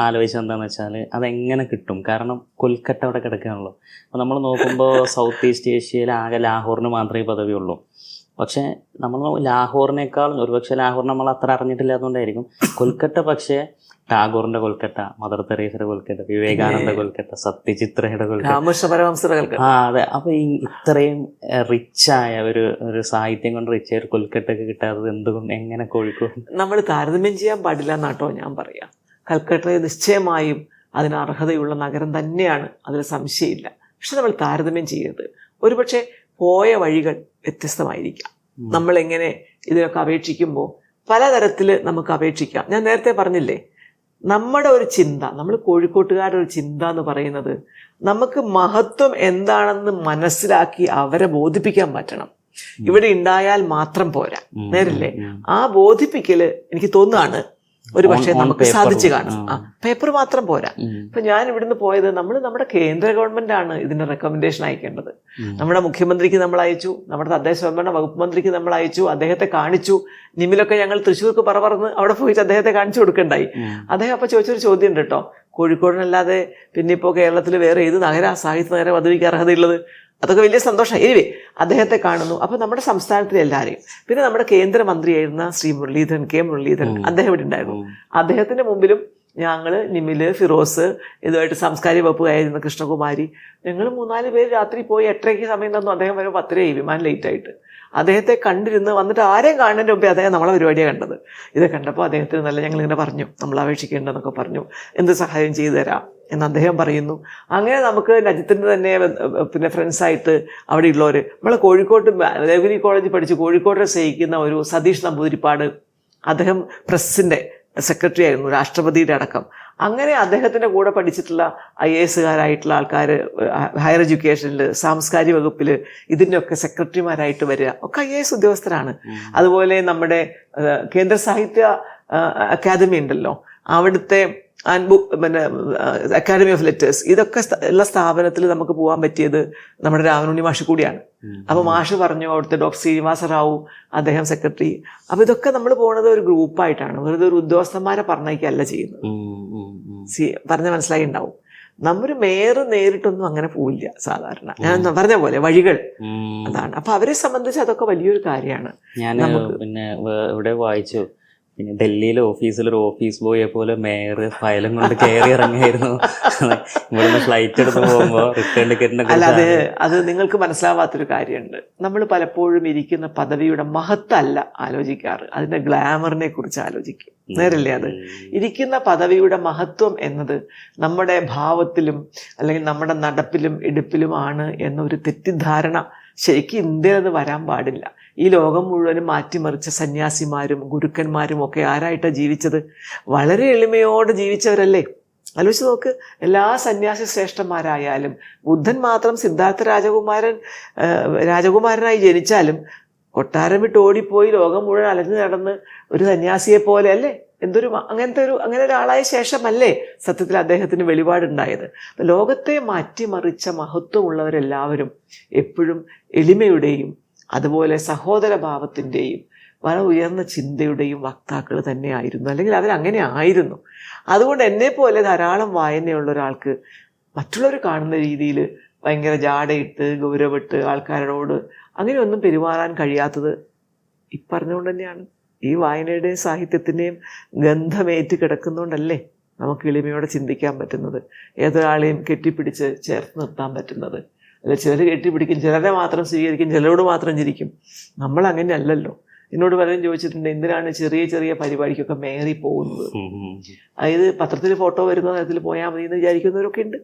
ആലോചിച്ചത് എന്താണെന്ന് വെച്ചാൽ അതെങ്ങനെ കിട്ടും? കാരണം കൊൽക്കത്ത അവിടെ കിടക്കുകയാണല്ലോ. അപ്പോൾ നമ്മൾ നോക്കുമ്പോൾ സൗത്ത് ഈസ്റ്റ് ഏഷ്യയിൽ ആകെ ലാഹോറിന് മാത്രമേ ഈ പദവിയുള്ളൂ. പക്ഷേ നമ്മൾ ലാഹോറിനേക്കാൾ ഒരുപക്ഷെ ലാഹോർ നമ്മൾ അത്ര അറിഞ്ഞിട്ടില്ലാത്തതുകൊണ്ടായിരിക്കും കൊൽക്കത്ത പക്ഷേ ടാഗോറിന്റെ കൊൽക്കത്ത, മദർ തെരേസയുടെ കൊൽക്കത്ത, വിവേകാനന്ദ കൊൽക്കത്ത, സത്യജിത്രയുടെ കൊൽക്കത്ത. അതെ. അപ്പൊ ഈ ഇത്രയും റിച്ചായ ഒരു സാഹിത്യം കൊണ്ട് റിച്ചായ ഒരു കൊൽക്കട്ടയൊക്കെ കിട്ടാത്തത് എന്തുകൊണ്ട്, എങ്ങനെ കോഴിക്കോട്? നമ്മൾ താരതമ്യം ചെയ്യാൻ പാടില്ല എന്നാട്ടോ ഞാൻ പറയാം. കൽക്കട്ട നിശ്ചയമായും അതിന് അർഹതയുള്ള നഗരം തന്നെയാണ്, അതിൽ സംശയമില്ല. പക്ഷെ നമ്മൾ താരതമ്യം ചെയ്യരുത്. ഒരുപക്ഷെ പോയ വഴികൾ വ്യത്യസ്തമായിരിക്കാം. നമ്മളെങ്ങനെ ഇതിനൊക്കെ അപേക്ഷിക്കുമ്പോൾ പലതരത്തിൽ നമുക്ക് അപേക്ഷിക്കാം. ഞാൻ നേരത്തെ പറഞ്ഞില്ലേ, നമ്മുടെ ഒരു ചിന്ത, നമ്മൾ കോഴിക്കോട്ടുകാരുടെ ഒരു ചിന്ത എന്ന് പറയുന്നത് നമുക്ക് മഹത്വം എന്താണെന്ന് മനസ്സിലാക്കി അവരെ ബോധിപ്പിക്കാൻ പറ്റണം. ഇവിടെ ഉണ്ടായാൽ മാത്രം പോരാ, നേരല്ലേ? ആ ബോധിപ്പിക്കല് എനിക്ക് തോന്നുകയാണ് ഒരു പക്ഷേ നമുക്ക് സാധിച്ചു കാണും. പേപ്പർ മാത്രം പോരാ. ഇപ്പൊ ഞാൻ ഇവിടുന്ന് പോയത്, നമ്മുടെ കേന്ദ്ര ഗവൺമെന്റ് ആണ് ഇതിന്റെ റെക്കമെൻഡേഷൻ അയക്കേണ്ടത്. നമ്മുടെ മുഖ്യമന്ത്രിക്ക് നമ്മൾ അയച്ചു, നമ്മുടെ തദ്ദേശ സ്വയംഭരണ വകുപ്പ് മന്ത്രിക്ക് നമ്മൾ അയച്ചു, അദ്ദേഹത്തെ കാണിച്ചു. നിമിലൊക്കെ ഞങ്ങൾ തൃശ്ശൂർക്ക് പറന്ന് അവിടെ പോയിട്ട് അദ്ദേഹത്തെ കാണിച്ചു കൊടുക്കണ്ടായി. അദ്ദേഹം അപ്പൊ ചോദിച്ചൊരു ചോദ്യം ഉണ്ട് കേട്ടോ, കോഴിക്കോടിനല്ലാതെ പിന്നെ ഇപ്പോൾ കേരളത്തിൽ വേറെ ഏത് നഗര സാഹിത്യ നഗര പദവിക്ക് അർഹതയുള്ളത്? അതൊക്കെ വലിയ സന്തോഷം. എനിവേ അദ്ദേഹത്തെ കാണുന്നു. അപ്പോൾ നമ്മുടെ സംസ്ഥാനത്തിലെ എല്ലാവരെയും, പിന്നെ നമ്മുടെ കേന്ദ്രമന്ത്രിയായിരുന്ന ശ്രീ കെ മുരളീധരൻ അദ്ദേഹം ഇവിടെ ഉണ്ടായിരുന്നു. അദ്ദേഹത്തിന്റെ മുമ്പിലും ഞങ്ങൾ നിമില്, ഫിറോസ്, ഇതുമായിട്ട് സാംസ്കാരിക വകുപ്പ് ആയിരുന്ന കൃഷ്ണകുമാരി, ഞങ്ങൾ 3-4 പേര് രാത്രി പോയി 8:30 സമയം തന്നു. അദ്ദേഹം വരെ 10:30 വിമാനം ലേറ്റായിട്ട് അദ്ദേഹത്തെ കണ്ടിരുന്ന് വന്നിട്ട് ആരെയും കാണുന്നതിൻ്റെ മുമ്പേ അദ്ദേഹം നമ്മളെ പരിപാടിയാണ് കണ്ടത്. ഇത് കണ്ടപ്പോൾ അദ്ദേഹത്തിന് നല്ല ഞങ്ങളിങ്ങനെ പറഞ്ഞു, നമ്മൾ അപേക്ഷിക്കേണ്ടതെന്നൊക്കെ പറഞ്ഞു, എന്ത് സഹായം ചെയ്തു തരാം എന്ന് അദ്ദേഹം പറയുന്നു. അങ്ങനെ നമുക്ക് നജിത്തിൻ്റെ തന്നെ പിന്നെ ഫ്രണ്ട്സായിട്ട് അവിടെയുള്ളവർ, നമ്മളെ കോഴിക്കോട്ട് ദേവഗിരി കോളേജിൽ പഠിച്ച് കോഴിക്കോട്ടെ സ്നേഹിക്കുന്ന ഒരു സതീഷ് നമ്പൂതിരിപ്പാട്, അദ്ദേഹം പ്രസ്സിൻ്റെ സെക്രട്ടറി ആയിരുന്നു, രാഷ്ട്രപതിയുടെ അടക്കം. അങ്ങനെ അദ്ദേഹത്തിൻ്റെ കൂടെ പഠിച്ചിട്ടുള്ള IAS-കാരായിട്ടുള്ള ആൾക്കാർ ഹയർ എഡ്യൂക്കേഷനിൽ, സാംസ്കാരിക വകുപ്പിൽ ഇതിൻ്റെയൊക്കെ സെക്രട്ടറിമാരായിട്ട് വരിക ഒക്കെ IAS ഉദ്യോഗസ്ഥരാണ്. അതുപോലെ നമ്മുടെ കേന്ദ്ര സാഹിത്യ അക്കാദമി ഉണ്ടല്ലോ, അവിടുത്തെ പിന്നെ അക്കാഡമി ഓഫ് ലെറ്റേഴ്സ്, ഇതൊക്കെ ഉള്ള സ്ഥാപനത്തിൽ നമുക്ക് പോകാൻ പറ്റിയത് നമ്മുടെ രാമനുണ്ണി മാഷ് കൂടിയാണ്. അപ്പോൾ മാഷ് പറഞ്ഞു, അവിടുത്തെ ഡോക്ടർ ശ്രീനിവാസ റാവു അദ്ദേഹം സെക്രട്ടറി. അപ്പോൾ ഇതൊക്കെ നമ്മൾ പോകുന്നത് ഒരു ഗ്രൂപ്പായിട്ടാണ്, വെറുതെ ഒരു ഉദ്യോഗസ്ഥന്മാരെ പറഞ്ഞേക്കല്ല ചെയ്യുന്നത്. പറഞ്ഞ മനസ്സിലായി ഉണ്ടാവും. നമ്മൊരു മേയർ നേരിട്ടൊന്നും അങ്ങനെ പോവില്ല സാധാരണ. ഞാൻ പറഞ്ഞ പോലെ വഴികൾ അതാണ്. അപ്പൊ അവരെ സംബന്ധിച്ച് അതൊക്കെ വലിയൊരു കാര്യമാണ്. ഞാൻ പിന്നെ ഇവിടെ വായിച്ചു, പിന്നെ ഡൽഹിയിലെ ഓഫീസിലൊരു ഓഫീസ് ബോയെ പോലെ മേയർ ഫയലും കൊണ്ട് കയറി ഇറങ്ങിയായിരുന്നു. ഇവിടുന്ന് ഫ്ലൈറ്റ് എടുത്ത് പോകുമ്പോൾ റിട്ടേൺ ടിക്കറ്റിനെ. അല്ല, അത് നിങ്ങൾക്ക് മനസ്സിലാവാത്തൊരു കാര്യമുണ്ട്. നമ്മൾ പലപ്പോഴും ഇരിക്കുന്ന പദവിയുടെ മഹത്വമല്ല ആലോചിക്കാറ്, അതിന്റെ ഗ്ലാമറിനെ കുറിച്ച് ആലോചിക്കും. നേരല്ലേ? അത് ഇരിക്കുന്ന പദവിയുടെ മഹത്വം എന്നത് നമ്മുടെ ഭാവത്തിലും അല്ലെങ്കിൽ നമ്മുടെ നടപ്പിലും എടുപ്പിലുമാണ് എന്നൊരു തെറ്റിദ്ധാരണ ശരിക്കും ഇന്ത്യയിൽ അത് വരാൻ പാടില്ല. ഈ ലോകം മുഴുവനും മാറ്റിമറിച്ച സന്യാസിമാരും ഗുരുക്കന്മാരും ഒക്കെ ആരായിട്ടാണ് ജീവിച്ചത്? വളരെ എളിമയോടെ ജീവിച്ചവരല്ലേ? ആലോചിച്ച് നോക്ക്. എല്ലാ സന്യാസി ശ്രേഷ്ഠന്മാരായാലും, ബുദ്ധൻ മാത്രം സിദ്ധാർത്ഥ രാജകുമാരനായി ജനിച്ചാലും കൊട്ടാരം വിട്ട് ഓടിപ്പോയി ലോകം മുഴുവൻ അലഞ്ഞു നടന്ന് ഒരു സന്യാസിയെ പോലെ അല്ലേ? അങ്ങനെ ഒരാളായ ശേഷമല്ലേ സത്യത്തിൽ അദ്ദേഹത്തിന് വെളിപാടുണ്ടായത്? ലോകത്തെ മാറ്റിമറിച്ച മഹത്വമുള്ളവരെല്ലാവരും എപ്പോഴും എളിമയുടെയും അതുപോലെ സഹോദരഭാവത്തിൻ്റെയും വളരെ ഉയർന്ന ചിന്തയുടെയും വക്താക്കൾ തന്നെയായിരുന്നു, അല്ലെങ്കിൽ അവരങ്ങനെ ആയിരുന്നു. അതുകൊണ്ട് എന്നെപ്പോലെ ധാരാളം വായനയുള്ള ഒരാൾക്ക് മറ്റുള്ളവർ കാണുന്ന രീതിയിൽ ഭയങ്കര ജാടയിട്ട് ഗൗരവപ്പെട്ട് ആൾക്കാരോട് അങ്ങനെയൊന്നും പെരുമാറാൻ കഴിയാത്തത് ഇപ്പറഞ്ഞുകൊണ്ട് തന്നെയാണ്. ഈ വായനയുടെയും സാഹിത്യത്തിൻ്റെയും ഗന്ധമേറ്റ് കിടക്കുന്നതുകൊണ്ടല്ലേ നമുക്ക് എളിമയോടെ ചിന്തിക്കാൻ പറ്റുന്നത്, ഏതൊരാളെയും കെട്ടിപ്പിടിച്ച് ചേർത്ത് നിർത്താൻ പറ്റുന്നത്. അല്ല, ചിലർ കെട്ടിപ്പിടിക്കും, ചിലരെ മാത്രം സ്വീകരിക്കും, ചിലരോട് മാത്രം ചിരിക്കും. നമ്മൾ അങ്ങനെ അല്ലല്ലോ. എന്നോട് പലരും ചോദിച്ചിട്ടുണ്ട്, എന്തിനാണ് ചെറിയ ചെറിയ പരിപാടിക്കൊക്കെ മേറി പോകുന്നത്? അതായത് പത്രത്തിൽ ഫോട്ടോ വരുന്ന തരത്തിൽ പോയാൽ മതി എന്ന് വിചാരിക്കുന്നവരൊക്കെ ഉണ്ട്.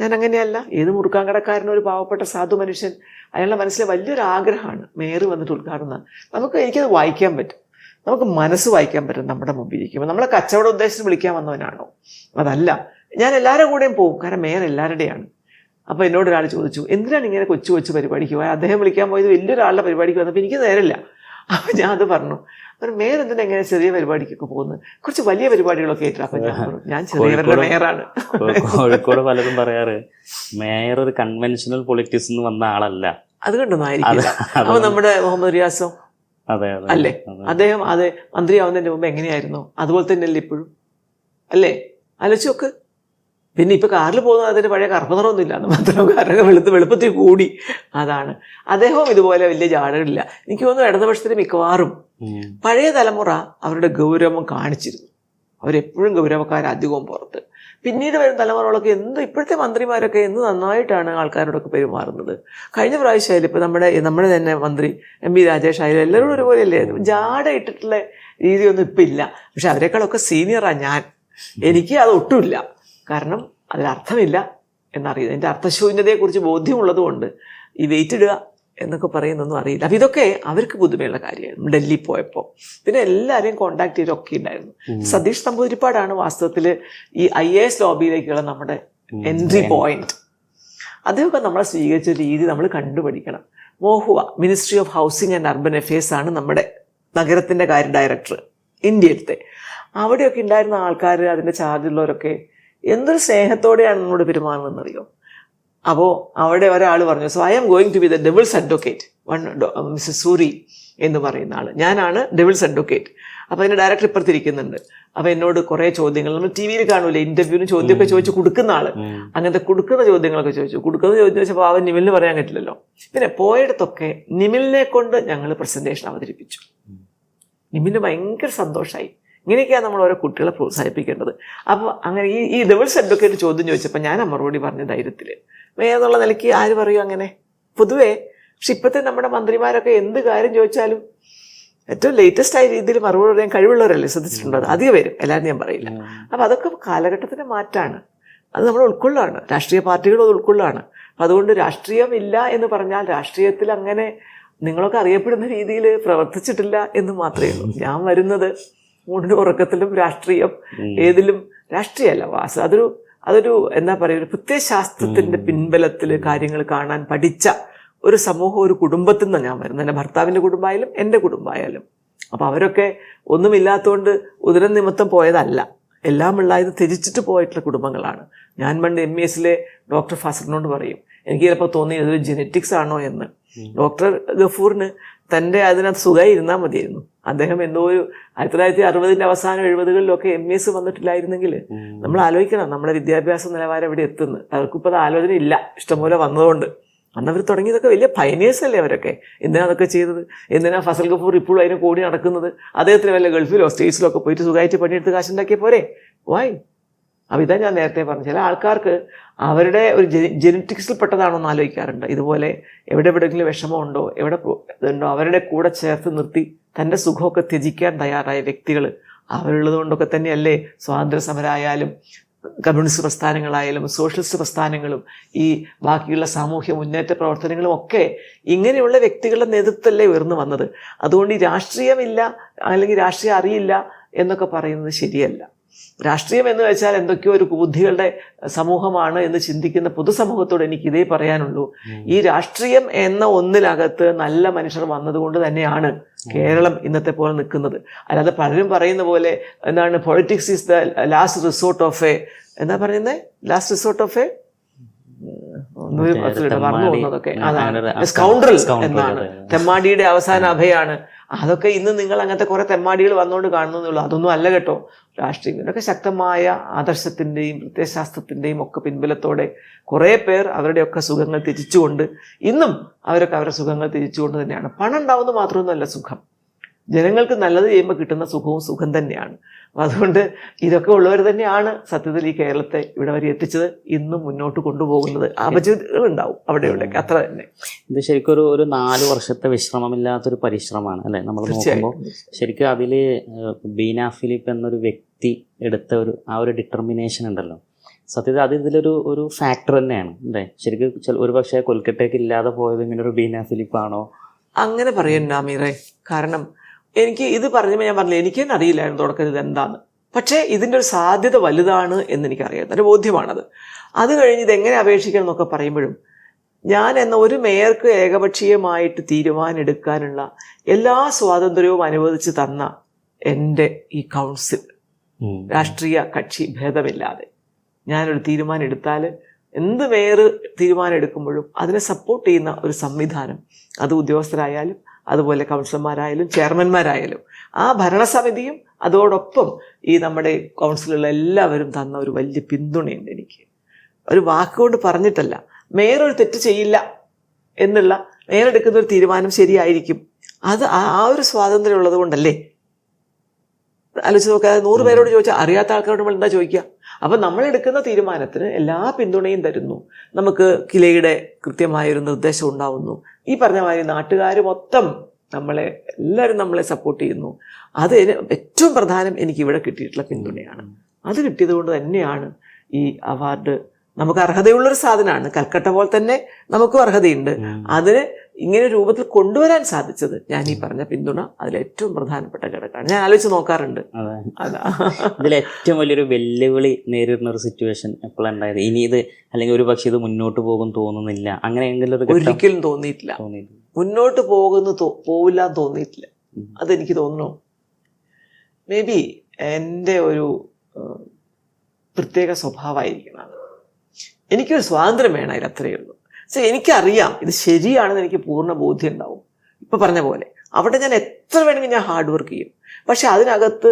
ഞാൻ അങ്ങനെയല്ല. ഏത് മുറുക്കാൻ കടക്കാരനും ഒരു പാവപ്പെട്ട സാധു മനുഷ്യൻ, അയാളുടെ മനസ്സിലെ വലിയൊരു ആഗ്രഹമാണ് മേയർ വന്നിട്ട് ഉദ്ഘാടനം. എനിക്കത് വായിക്കാൻ പറ്റും. നമുക്ക് മനസ്സ് വായിക്കാൻ പറ്റും നമ്മുടെ മുമ്പിൽ ഇരിക്കുമ്പോൾ. നമ്മളെ കച്ചവട ഉദ്ദേശിച്ച് വിളിക്കാൻ വന്നവനാണോ? അതല്ല. ഞാൻ എല്ലാവരുടെ കൂടെയും പോകും, കാരണം മേയർ എല്ലാവരുടെയാണ്. അപ്പോൾ എന്നോട് ഒരാൾ ചോദിച്ചു, എന്തിനാണ് ഇങ്ങനെ കൊച്ചു കൊച്ചു പരിപാടിക്ക് പോയത്? അദ്ദേഹം വിളിക്കാൻ പോയത് വലിയൊരാളുടെ പരിപാടിക്ക് വന്നപ്പോൾ എനിക്ക് നേരമില്ല. അപ്പോൾ ഞാൻ അത് പറഞ്ഞു, അപ്പോൾ മേയർ എന്തിനാ ഇങ്ങനെ ചെറിയ പരിപാടിക്കൊക്കെ പോകുന്നത്? കുറച്ച് വലിയ പരിപാടികളൊക്കെ ആയിട്ടില്ല. അപ്പോൾ ഞാൻ പറഞ്ഞു, ഞാൻ ചെറിയവരുടെ മേയറാണ്. കോഴിക്കോട് പലരും പറയാറ് മേയർ ഒരു കൺവെൻഷനൽ പൊളിറ്റിക്സ് വന്ന ആളല്ല. അതുകൊണ്ടൊന്നും ആയിരിക്കില്ല. അപ്പോൾ നമ്മുടെ മുഹമ്മദ് റിയാസോ അല്ലേ, അദ്ദേഹം അത് മന്ത്രിയാവുന്നതിന് മുമ്പ് എങ്ങനെയായിരുന്നു? അതുപോലെ തന്നെയല്ലേ ഇപ്പോഴും, അല്ലേ? ആലോചിച്ച് നോക്ക്. പിന്നെ ഇപ്പൊ കാറിൽ പോകുന്നത് അതിന് പഴയ കർമ്മനിറമൊന്നും ഇല്ല എന്ന് മാത്രം, കാരണം വെളുപ്പത്തിൽ കൂടി. അതാണ്. അദ്ദേഹവും ഇതുപോലെ വലിയ ജാടകളില്ല. എനിക്ക് തോന്നുന്നു ഇടതുപക്ഷത്തിന് മിക്കവാറും പഴയ തലമുറ അവരുടെ ഗൗരവം കാണിച്ചിരുന്നു. അവരെപ്പോഴും ഗൗരവക്കാരധികവും പുറത്ത്. പിന്നീട് വരുന്ന തലമുറകളൊക്കെ ഇപ്പോഴത്തെ മന്ത്രിമാരൊക്കെ എന്ത് നന്നായിട്ടാണ് ആൾക്കാരോടൊക്കെ പെരുമാറുന്നത്. കഴിഞ്ഞ പ്രാവശ്യമായാലും ഇപ്പൊ നമ്മുടെ തന്നെ മന്ത്രി MP രാജേഷ് ആയാലും എല്ലാവരും ഒരുപോലെയല്ലേ. ജാട ഇട്ടിട്ടുള്ള രീതിയൊന്നും ഇപ്പം ഇല്ല. പക്ഷെ അവരെക്കാളൊക്കെ സീനിയറാണ് ഞാൻ. എനിക്ക് അത് ഒട്ടുമില്ല. കാരണം അതിലർത്ഥമില്ല എന്നറിയില്ല. എൻ്റെ അർത്ഥശൂന്യതയെക്കുറിച്ച് ബോധ്യമുള്ളത് കൊണ്ട് ഈ വെയിറ്റ് ഇടുക എന്നൊക്കെ പറയുന്നൊന്നും അറിയില്ല. അപ്പം ഇതൊക്കെ അവർക്ക് പുതുമയുള്ള കാര്യമായിരുന്നു ഡൽഹി പോയപ്പോൾ. പിന്നെ എല്ലാവരെയും കോണ്ടാക്ട് ചെയ്തൊക്കെ ഉണ്ടായിരുന്നു. സതീഷ് നമ്പൂതിരിപ്പാടാണ് വാസ്തവത്തിൽ ഈ IAS ലോബിയിലേക്കുള്ള നമ്മുടെ എൻട്രി പോയിന്റ്. അദ്ദേഹമൊക്കെ നമ്മളെ സ്വീകരിച്ച രീതി നമ്മൾ കണ്ടുപഠിക്കണം. MoHUA ministry of housing and urban affairs ആണ് നമ്മുടെ നഗരത്തിൻ്റെ കാര്യ ഡയറക്ടർ ഇന്ത്യയിലത്തെ. അവിടെയൊക്കെ ഉണ്ടായിരുന്ന ആൾക്കാർ, അതിൻ്റെ ചാർജുള്ളവരൊക്കെ എന്തൊരു സ്നേഹത്തോടെയാണ് നമ്മളോട് പെരുമാറുന്നതെന്നറിയോ. അപ്പോൾ അവിടെ ഒരാൾ പറഞ്ഞു, so I am going to be the devil's advocate. Mister Suri എന്ന് പറയുന്ന ആൾ, ഞാനാണ് ഡെവിൾസ് അഡ്വക്കേറ്റ്. അപ്പോൾ അതിൻ്റെ ഡയറക്ടർ ഇപ്പുറത്തിരിക്കുന്നുണ്ട്. അപ്പോൾ എന്നോട് കുറേ ചോദ്യങ്ങൾ, നമ്മൾ TV കാണൂലേ, ഇന്റർവ്യൂവിന് ചോദ്യമൊക്കെ ചോദിച്ചു കൊടുക്കുന്ന ആൾ, അങ്ങനത്തെ കൊടുക്കുന്ന ചോദ്യങ്ങളൊക്കെ കൊടുക്കുന്ന ചോദ്യം ചോദിച്ചപ്പോൾ അവൻ നിമിലിന് പറയാൻ പറ്റില്ലല്ലോ. പിന്നെ പോയിടത്തൊക്കെ നിമിലിനെ കൊണ്ട് ഞങ്ങൾ പ്രസന്റേഷൻ അവതരിപ്പിച്ചു. നിമിലിന് ഭയങ്കര സന്തോഷമായി. ഇങ്ങനെയൊക്കെയാണ് നമ്മൾ ഓരോ കുട്ടികളെ പ്രോത്സാഹിപ്പിക്കേണ്ടത്. അപ്പോൾ അങ്ങനെ ഈ ഡെവിൾസ് അഡ്വക്കേറ്റ് ചോദ്യം ചോദിച്ചപ്പോൾ ഞാൻ മറുപടി പറഞ്ഞ ധൈര്യത്തിൽ എന്നുള്ള നിലയ്ക്ക് ആര് പറയും അങ്ങനെ പൊതുവേ. പക്ഷെ ഇപ്പോഴത്തെ നമ്മുടെ മന്ത്രിമാരൊക്കെ എന്ത് കാര്യം ചോദിച്ചാലും ഏറ്റവും ലേറ്റസ്റ്റ് ആയ രീതിയിൽ മറുപടി പറയാൻ കഴിവുള്ളവരല്ലേ, ശ്രദ്ധിച്ചിട്ടുണ്ടോ? അധികം പേരും, എല്ലാവരും ഞാൻ പറയില്ല. അപ്പം അതൊക്കെ കാലഘട്ടത്തിൻ്റെ മാറ്റമാണ്. അത് നമ്മൾ ഉൾക്കൊള്ളാണ്. രാഷ്ട്രീയ പാർട്ടികളും അത് ഉൾക്കൊള്ളാണ്. അപ്പം അതുകൊണ്ട് രാഷ്ട്രീയം ഇല്ല എന്ന് പറഞ്ഞാൽ രാഷ്ട്രീയത്തിൽ അങ്ങനെ നിങ്ങളൊക്കെ അറിയപ്പെടുന്ന രീതിയിൽ പ്രവർത്തിച്ചിട്ടില്ല എന്ന് മാത്രമേ ഉള്ളൂ. ഞാൻ വരുന്നത് ഊണിനും ഉറക്കത്തിലും രാഷ്ട്രീയം ഏതിലും രാഷ്ട്രീയമല്ല, അതൊരു എന്താ പറയുക, ഒരു പ്രത്യയശാസ്ത്രത്തിന്റെ പിൻബലത്തിൽ കാര്യങ്ങൾ കാണാൻ പഠിച്ച ഒരു സമൂഹം, ഒരു കുടുംബത്തിൽ നിന്നാണ് ഞാൻ വരുന്നത്. എൻ്റെ ഭർത്താവിൻ്റെ കുടുംബമായാലും എൻ്റെ കുടുംബമായാലും. അപ്പോൾ അവരൊക്കെ ഒന്നുമില്ലാത്തതുകൊണ്ട് ഉദരം നിമിത്തം പോയതല്ല, എല്ലാം ഉള്ളായത് ത്യജിച്ചിട്ട് പോയിട്ടുള്ള കുടുംബങ്ങളാണ്. ഞാൻ പണ്ട് MESലെ ഡോക്ടർ ഫസറിനോട് പറയും, എനിക്ക് ചിലപ്പോൾ തോന്നി ഇതൊരു ജെനറ്റിക്സ് ആണോ എന്ന്. ഡോക്ടർ ഗഫൂറിന് തൻ്റെ അതിനകത്ത് സുഖമായി ഇരുന്നാൽ മതിയായിരുന്നു. അദ്ദേഹം എന്തോ ഒരു 1960 അവസാനം 70-കളിലൊക്കെ MES വന്നിട്ടില്ലായിരുന്നെങ്കിൽ നമ്മൾ ആലോചിക്കണം നമ്മുടെ വിദ്യാഭ്യാസ നിലവാരം എവിടെ എത്തുന്നത്. അവർക്കിപ്പോൾ അത് ആലോചന ഇല്ല, ഇഷ്ടംപോലെ വന്നതുകൊണ്ട്. അന്നവർ തുടങ്ങിയതൊക്കെ വലിയ പൈനിയേഴ്സ് അല്ലേ അവരൊക്കെ. എന്തിനാ അതൊക്കെ ചെയ്തത്? എന്തിനാ ഫസൽ ഗഫൂർ ഇപ്പോഴും അതിന് കൂടി നടക്കുന്നത്? അദ്ദേഹത്തിന് വല്ല ഗൾഫിലോ സ്റ്റേറ്റ്സിലോ ഒക്കെ പോയിട്ട് സുഖമായിട്ട് പണിയെടുത്ത് കാശുണ്ടാക്കിയ പോരെ? വായ്. അപ്പോൾ ഇതാ ഞാൻ നേരത്തെ പറഞ്ഞു, ചില ആൾക്കാർക്ക് അവരുടെ ഒരു ജെനറ്റിക്സിൽ പെട്ടതാണോ എന്ന് ആലോചിക്കാറുണ്ട്. ഇതുപോലെ എവിടെയെങ്കിലും വിഷമമുണ്ടോ, എവിടെ ഇതുണ്ടോ, അവരുടെ കൂടെ ചേർത്ത് നിർത്തി തൻ്റെ സുഖമൊക്കെ ത്യജിക്കാൻ തയ്യാറായ വ്യക്തികൾ അവരുള്ളത് കൊണ്ടൊക്കെ തന്നെയല്ലേ സ്വാതന്ത്ര്യ സമരമായാലും കമ്മ്യൂണിസ്റ്റ് പ്രസ്ഥാനങ്ങളായാലും സോഷ്യലിസ്റ്റ് പ്രസ്ഥാനങ്ങളും ഈ ബാക്കിയുള്ള സാമൂഹ്യ മുന്നേറ്റ പ്രവർത്തനങ്ങളും ഒക്കെ ഇങ്ങനെയുള്ള വ്യക്തികളുടെ നേതൃത്വമല്ലേ ഉയർന്നു വന്നത്. അതുകൊണ്ട് ഈ രാഷ്ട്രീയമില്ല അല്ലെങ്കിൽ രാഷ്ട്രീയം അറിയില്ല എന്നൊക്കെ പറയുന്നത് ശരിയല്ല. രാഷ്ട്രീയം എന്ന് വെച്ചാൽ എന്തൊക്കെയോ ഒരു ബുദ്ധികളുടെ സമൂഹമാണ് എന്ന് ചിന്തിക്കുന്ന പൊതുസമൂഹത്തോട് എനിക്ക് ഇതേ പറയാനുള്ളൂ. ഈ രാഷ്ട്രീയം എന്ന ഒന്നിനകത്ത് നല്ല മനുഷ്യർ വന്നതുകൊണ്ട് തന്നെയാണ് കേരളം ഇന്നത്തെ പോലെ നിൽക്കുന്നത്. അല്ലാതെ പലരും പറയുന്ന പോലെ എന്താണ്, politics is the last resort of A, എന്താ പറയുന്നത്, ലാസ്റ്റ് റിസോർട്ട് ഓഫ് എ പറഞ്ഞു പോകുന്നതൊക്കെ അതാണ്, സ്കൗണ്ടറൽ എന്നാണ്, തെമ്മാടിയുടെ അവസാന അഭയാണ്. അതൊക്കെ ഇന്ന് നിങ്ങൾ അങ്ങനത്തെ കുറെ തെമ്മാടികൾ വന്നുകൊണ്ട് കാണുന്നുള്ളൂ. അതൊന്നും അല്ല കേട്ടോ. രാഷ്ട്രീയം ഇതിനൊക്കെ ശക്തമായ ആദർശത്തിൻ്റെയും പ്രത്യയശാസ്ത്രത്തിൻ്റെയും ഒക്കെ പിൻബലത്തോടെ കുറേ പേർ അവരുടെയൊക്കെ സുഖങ്ങൾ ത്യജിച്ചുകൊണ്ട് ഇന്നും അവരൊക്കെ അവരുടെ സുഖങ്ങൾ ത്യജിച്ചുകൊണ്ട് തന്നെയാണ്. പണം ഉണ്ടാവുന്നത് മാത്രമൊന്നുമല്ല സുഖം, ജനങ്ങൾക്ക് നല്ലത് ചെയ്യുമ്പോൾ കിട്ടുന്ന സുഖവും സുഖം തന്നെയാണ്. അപ്പം അതുകൊണ്ട് ഇതൊക്കെ ഉള്ളവർ തന്നെയാണ് സത്യത്തിൽ ഈ കേരളത്തെ ഇവിടെ വരെ എത്തിച്ചത്, ഇന്നും മുന്നോട്ട് കൊണ്ടുപോകുന്നത്. അപചിതകൾ ഉണ്ടാവും അവിടെ ഇവിടെയൊക്കെ, അത്ര തന്നെ. ഇത് ശരിക്കും ഒരു 4 വർഷത്തെ വിശ്രമമില്ലാത്തൊരു പരിശ്രമമാണ് അല്ലേ നമ്മൾ നോക്കുമ്പോൾ. ശരിക്കും അതിൽ ബീന ഫിലിപ്പ് എന്നൊരു വ്യക്തി എടുത്ത ആ ഒരു ഡിറ്റർമിനേഷൻ ഉണ്ടല്ലോ, സത്യത്തിൽ അത് ഇതിലൊരു ഫാക്ടർ തന്നെയാണ് അല്ലേ. ശരിക്കും ഒരു പക്ഷേ കൊൽക്കട്ടയ്ക്ക് ഇല്ലാതെ പോയത് ഇങ്ങനെ ഒരു ബീന ഫിലിപ്പാണോ? അങ്ങനെ പറയുന്നുണ്ട് അമീറെ. കാരണം എനിക്ക് ഇത് പറഞ്ഞപ്പോൾ ഞാൻ പറഞ്ഞില്ല, എനിക്ക് തന്നെ അറിയില്ലായിരുന്നു തുടക്കത്തിൽ എന്താന്ന്. പക്ഷേ ഇതിൻ്റെ ഒരു സാധ്യത വലുതാണ് എന്നെനിക്കറിയാം, എൻ്റെ ബോധ്യമാണത്. അത് കഴിഞ്ഞ് ഇതെങ്ങനെ അപേക്ഷിക്കണം എന്നൊക്കെ പറയുമ്പോഴും ഞാൻ എന്ന ഒരു മേയർക്ക് ഏകപക്ഷീയമായിട്ട് തീരുമാനം എടുക്കാനുള്ള എല്ലാ സ്വാതന്ത്ര്യവും അനുവദിച്ച് തന്ന എൻ്റെ ഈ കൗൺസിൽ, രാഷ്ട്രീയ കക്ഷി ഭേദമില്ലാതെ ഞാനൊരു തീരുമാനം എടുത്താൽ എന്ത് മേയർ തീരുമാനം എടുക്കുമ്പോഴും അതിനെ സപ്പോർട്ട് ചെയ്യുന്ന ഒരു സംവിധാനം, അത് ഉദ്യോഗസ്ഥരായാലും അതുപോലെ കൗൺസിലർമാരായാലും ചെയർമാൻമാരായാലും ആ ഭരണസമിതിയും അതോടൊപ്പം ഈ നമ്മുടെ കൗൺസിലുള്ള എല്ലാവരും തന്ന ഒരു വലിയ പിന്തുണയുണ്ട് എനിക്ക്. ഒരു വാക്കുകൊണ്ട് പറഞ്ഞിട്ടല്ല, മേയർ ഒരു തെറ്റ് ചെയ്യില്ല എന്നുള്ള, മേയർ എടുക്കുന്ന ഒരു തീരുമാനം ശരിയായിരിക്കും, അത് ആ ഒരു സ്വാതന്ത്ര്യം ഉള്ളത് കൊണ്ടല്ലേ. ആലോചിച്ച് നോക്കാതെ 100 പേരോട് ചോദിച്ചാൽ അറിയാത്ത ആൾക്കാരോട് നമ്മൾ എന്താ ചോദിക്കുക? അപ്പം നമ്മൾ എടുക്കുന്ന തീരുമാനത്തിന് എല്ലാ പിന്തുണയും തരുന്നു, നമുക്ക് കിലയുടെ കൃത്യമായൊരു നിർദ്ദേശം ഉണ്ടാവുന്നു. ഈ പറഞ്ഞ മാതിരി നാട്ടുകാർ മൊത്തം എല്ലാവരും നമ്മളെ സപ്പോർട്ട് ചെയ്യുന്നു. അത് ഏറ്റവും പ്രധാനം എനിക്ക് ഇവിടെ കിട്ടിയിട്ടുള്ള പിന്തുണയാണ്. അത് കിട്ടിയത് കൊണ്ട് തന്നെയാണ് ഈ അവാർഡ് നമുക്ക് അർഹതയുള്ളൊരു സാധനമാണ്. കൽക്കട്ട പോലെ തന്നെ നമുക്കും അർഹതയുണ്ട്. അതിന് ഇങ്ങനെ രൂപത്തിൽ കൊണ്ടുവരാൻ സാധിച്ചത് ഞാൻ ഈ പറഞ്ഞ പിന്തുണ അതിലേറ്റവും പ്രധാനപ്പെട്ട ഘടകമാണ്. ഞാൻ ആലോചിച്ച് നോക്കാറുണ്ട്. അതാ ഇതിൽ ഏറ്റവും വലിയൊരു വെല്ലുവിളി നേരിടുന്ന ഒരു സിറ്റുവേഷൻ എപ്പോഴാണ് ഉണ്ടായത്? ഇനി ഇത് അല്ലെങ്കിൽ ഒരു പക്ഷേ ഇത് മുന്നോട്ട് പോകും തോന്നുന്നില്ല, അങ്ങനെ ഒരിക്കലും തോന്നിയിട്ടില്ല. മുന്നോട്ട് പോവില്ല തോന്നിയിട്ടില്ല. അതെനിക്ക് തോന്നുന്നു മേ ബി എൻ്റെ ഒരു പ്രത്യേക സ്വഭാവമായിരിക്കണം. എനിക്കൊരു സ്വാതന്ത്ര്യം വേണം, അതിൽ അത്രയേ ഉള്ളൂ. പക്ഷേ എനിക്കറിയാം ഇത് ശരിയാണെന്ന് എനിക്ക് പൂർണ്ണ ബോധ്യം ഉണ്ടാവും. ഇപ്പം പറഞ്ഞ പോലെ അവിടെ ഞാൻ എത്ര വേണമെങ്കിൽ ഞാൻ ഹാർഡ് വർക്ക് ചെയ്യും. പക്ഷെ അതിനകത്ത്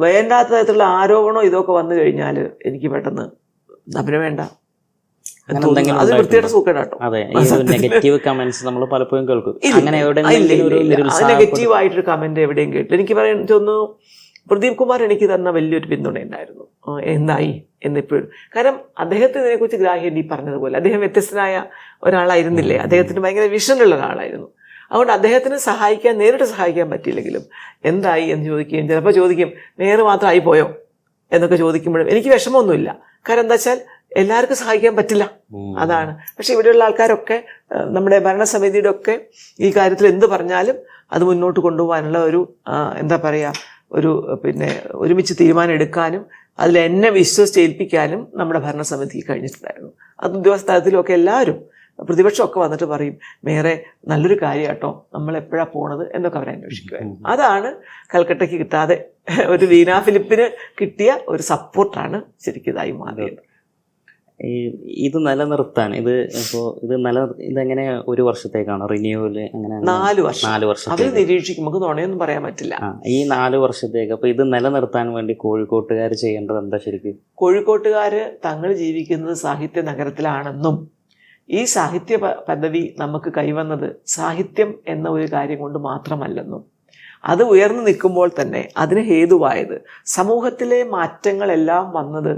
വേണ്ടാത്ത തരത്തിലുള്ള ആരോപണമോ ഇതൊക്കെ വന്നു കഴിഞ്ഞാൽ എനിക്ക് പെട്ടെന്ന് അതിന് വേണ്ട, അത് വൃത്തിയുടെ സൂക്കേടാട്ടോ. നെഗറ്റീവ് കമന്റ്സ് നമ്മൾ പലപ്പോഴും കേൾക്കും. നെഗറ്റീവ് ആയിട്ടൊരു കമന്റ് എവിടെയും കേട്ടു. എനിക്ക് പറയാൻ തോന്നുന്നു പ്രദീപ് കുമാർ എനിക്ക് തന്ന വലിയൊരു പിന്തുണ ഉണ്ടായിരുന്നു. എന്തായി എന്നിപ്പോഴും, കാരണം അദ്ദേഹത്തിന് ഇതിനെക്കുറിച്ച് ഗ്രാഹ്യം ഈ പറഞ്ഞതുപോലെ അദ്ദേഹം വ്യത്യസ്തനായ ഒരാളായിരുന്നില്ലേ, അദ്ദേഹത്തിന് ഭയങ്കര വിഷനുള്ള ഒരാളായിരുന്നു. അതുകൊണ്ട് അദ്ദേഹത്തിന് നേരിട്ട് സഹായിക്കാൻ പറ്റിയില്ലെങ്കിലും എന്തായി എന്ന് ചോദിക്കുകയും ചിലപ്പോൾ ചോദിക്കും മേയർ മാത്രമായി പോയോ എന്നൊക്കെ ചോദിക്കുമ്പോഴും എനിക്ക് വിഷമമൊന്നുമില്ല. കാരണം എന്താ വെച്ചാൽ എല്ലാവർക്കും സഹായിക്കാൻ പറ്റില്ല, അതാണ്. പക്ഷെ ഇവിടെയുള്ള ആൾക്കാരൊക്കെ നമ്മുടെ ഭരണസമിതിയുടെ ഒക്കെ ഈ കാര്യത്തിൽ എന്ത് പറഞ്ഞാലും അത് മുന്നോട്ട് കൊണ്ടുപോകാനുള്ള ഒരു എന്താ പറയുക, ഒരു ഒരുമിച്ച് തീരുമാനം എടുക്കാനും അതിൽ എന്നെ വിശ്വസിച്ച് ഏൽപ്പിക്കാനും നമ്മുടെ ഭരണസമിതിക്ക് കഴിഞ്ഞിട്ടുണ്ടായിരുന്നു. അത് ഉദ്യോഗസ്ഥ തലത്തിലൊക്കെ എല്ലാവരും പ്രതിപക്ഷമൊക്കെ വന്നിട്ട് പറയും മേയറെ നല്ലൊരു കാര്യം കേട്ടോ, നമ്മൾ എപ്പോഴാണ് പോണത് എന്നൊക്കെ അവർ അന്വേഷിക്കുമായിരുന്നു. അതാണ് കൽക്കട്ടയ്ക്ക് കിട്ടാതെ ഒരു വീണ ഫിലിപ്പിന് കിട്ടിയ ഒരു സപ്പോർട്ടാണ് ശരിക്കും ഇതായി മാറിയത്. ഇത് നിലനിർത്താൻ ഇതെങ്ങനെ ഒരു വർഷത്തേക്കാണോ റിന്യൂവൽ? അങ്ങനെ 4 വർഷം അവർ നിരീക്ഷിക്കും, നമുക്ക് നുണയൊന്നും പറയാൻ പറ്റില്ല. ഈ 4 വർഷത്തേക്ക് അപ്പൊ ഇത് നിലനിർത്താൻ വേണ്ടി കോഴിക്കോട്ടുകാർ ചെയ്യേണ്ടത് എന്താ ശരിക്കും? കോഴിക്കോട്ടുകാര് തങ്ങൾ ജീവിക്കുന്നത് സാഹിത്യ നഗരത്തിലാണെന്നും ഈ സാഹിത്യ പദവി നമുക്ക് കൈവന്നത് സാഹിത്യം എന്ന ഒരു കാര്യം കൊണ്ട് മാത്രമല്ലെന്നും അത് ഉയർന്നു നിൽക്കുമ്പോൾ തന്നെ അതിന് ഹേതുവായത് സമൂഹത്തിലെ മാറ്റങ്ങളെല്ലാം വന്നത്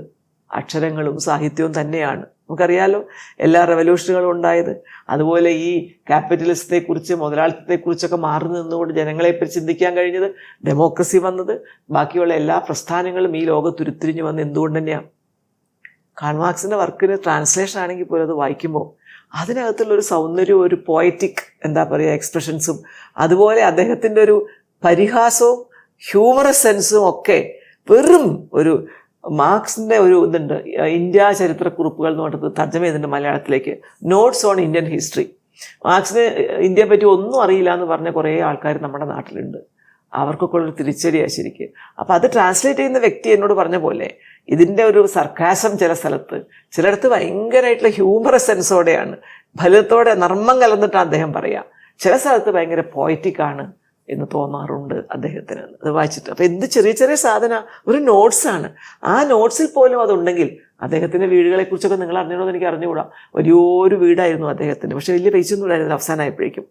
അക്ഷരങ്ങളും സാഹിത്യവും തന്നെയാണ്. നമുക്കറിയാലോ എല്ലാ റെവല്യൂഷനുകളും ഉണ്ടായത്. അതുപോലെ ഈ ക്യാപിറ്റലിസത്തെക്കുറിച്ച് മുതലാളിത്തത്തെക്കുറിച്ചൊക്കെ മാറി നിന്നുകൊണ്ട് ജനങ്ങളെപ്പറ്റി ചിന്തിക്കാൻ കഴിഞ്ഞത്, ഡെമോക്രസി വന്നത്, ബാക്കിയുള്ള എല്ലാ പ്രസ്ഥാനങ്ങളും ഈ ലോകത്ത് ഉരുത്തിരിഞ്ഞു വന്ന് എന്തുകൊണ്ട് തന്നെയാണ്. കാൾ മാർക്സിൻ്റെ വർക്കിന് ട്രാൻസ്ലേഷൻ ആണെങ്കിൽ പോലും അത് വായിക്കുമ്പോൾ അതിനകത്തുള്ളൊരു സൗന്ദര്യവും ഒരു പോയറ്റിക് എന്താ പറയുക എക്സ്പ്രഷൻസും അതുപോലെ അദ്ദേഹത്തിൻ്റെ ഒരു പരിഹാസവും ഹ്യൂമറസ് സെൻസും ഒക്കെ വെറും ഒരു മാർക്സിൻ്റെ ഒരു ഇതുണ്ട്, ഇന്ത്യ ചരിത്രക്കുറിപ്പുകൾ എന്ന് പറഞ്ഞിട്ട് തർജ്ജമ ചെയ്തിട്ടുണ്ട് മലയാളത്തിലേക്ക്, നോട്ട്സ് ഓൺ ഇന്ത്യൻ ഹിസ്റ്ററി. മാർക്സിന് ഇന്ത്യയെ പറ്റി ഒന്നും അറിയില്ല എന്ന് പറഞ്ഞ കുറേ ആൾക്കാർ നമ്മുടെ നാട്ടിലുണ്ട്. അവർക്കൊക്കെ ഉള്ളൊരു തിരിച്ചടിയാണ് ശരിക്കും. അപ്പം അത് ട്രാൻസ്ലേറ്റ് ചെയ്യുന്ന വ്യക്തി എന്നോട് പറഞ്ഞ പോലെ ഇതിൻ്റെ ഒരു സർക്കാസം ചിലയിടത്ത് ഭയങ്കരമായിട്ടുള്ള ഹ്യൂമറസ് സെൻസോടെയാണ്, ഫലത്തോടെ നർമ്മം കലർന്നിട്ടാണ് അദ്ദേഹം പറയുക. ചില സ്ഥലത്ത് ഭയങ്കര പോയറ്റിക്കാണ് എന്ന് തോന്നാറുണ്ട് അദ്ദേഹത്തിന് അത് വായിച്ചിട്ട്. അപ്പം എന്ത് ചെറിയ ചെറിയ സാധനം, ഒരു നോട്ട്സാണ്. ആ നോട്ട്സിൽ പോലും അതുണ്ടെങ്കിൽ അദ്ദേഹത്തിൻ്റെ വീടുകളെക്കുറിച്ചൊക്കെ നിങ്ങൾ അറിഞ്ഞോന്ന് എനിക്ക് അറിഞ്ഞുകൂടാ. വലിയൊരു വീടായിരുന്നു അദ്ദേഹത്തിന്, പക്ഷെ വലിയ പൈസ ഒന്നും ഉണ്ടായിരുന്നു അവസാനമായപ്പോഴേക്കും.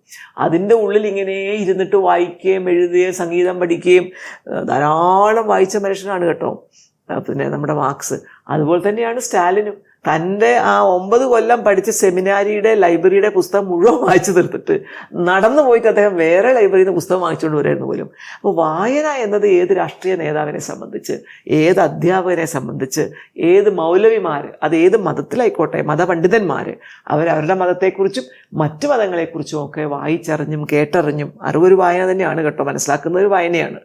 അതിൻ്റെ ഉള്ളിൽ ഇങ്ങനെ ഇരുന്നിട്ട് വായിക്കുകയും എഴുതുകയും സംഗീതം പഠിക്കുകയും ധാരാളം വായിച്ച മനുഷ്യനാണ് കേട്ടോ നമ്മുടെ മാർക്സ്. അതുപോലെ തന്നെയാണ് സ്റ്റാലിനും. തൻ്റെ ആ 9 കൊല്ലം പഠിച്ച സെമിനാരിയുടെ ലൈബ്രറിയുടെ പുസ്തകം മുഴുവൻ വായിച്ചു തീർത്തിട്ട് നടന്നു പോയിട്ട് അദ്ദേഹം വേറെ ലൈബ്രറിയിൽ നിന്ന് പുസ്തകം വാങ്ങിച്ചുകൊണ്ട് വരുമായിരുന്നു പോലും. അപ്പോൾ വായന എന്നത് ഏത് രാഷ്ട്രീയ നേതാവിനെ സംബന്ധിച്ച്, ഏത് അധ്യാപകനെ സംബന്ധിച്ച്, ഏത് മൗലവിമാർ, അത് ഏത് മതത്തിലായിക്കോട്ടെ, മതപണ്ഡിതന്മാർ, അവരവരുടെ മതത്തെക്കുറിച്ചും മറ്റു മതങ്ങളെക്കുറിച്ചും ഒക്കെ വായിച്ചറിഞ്ഞും കേട്ടറിഞ്ഞും അറിവൊരു വായന തന്നെയാണ് കേട്ടോ, മനസ്സിലാക്കുന്ന ഒരു വായനയാണ്.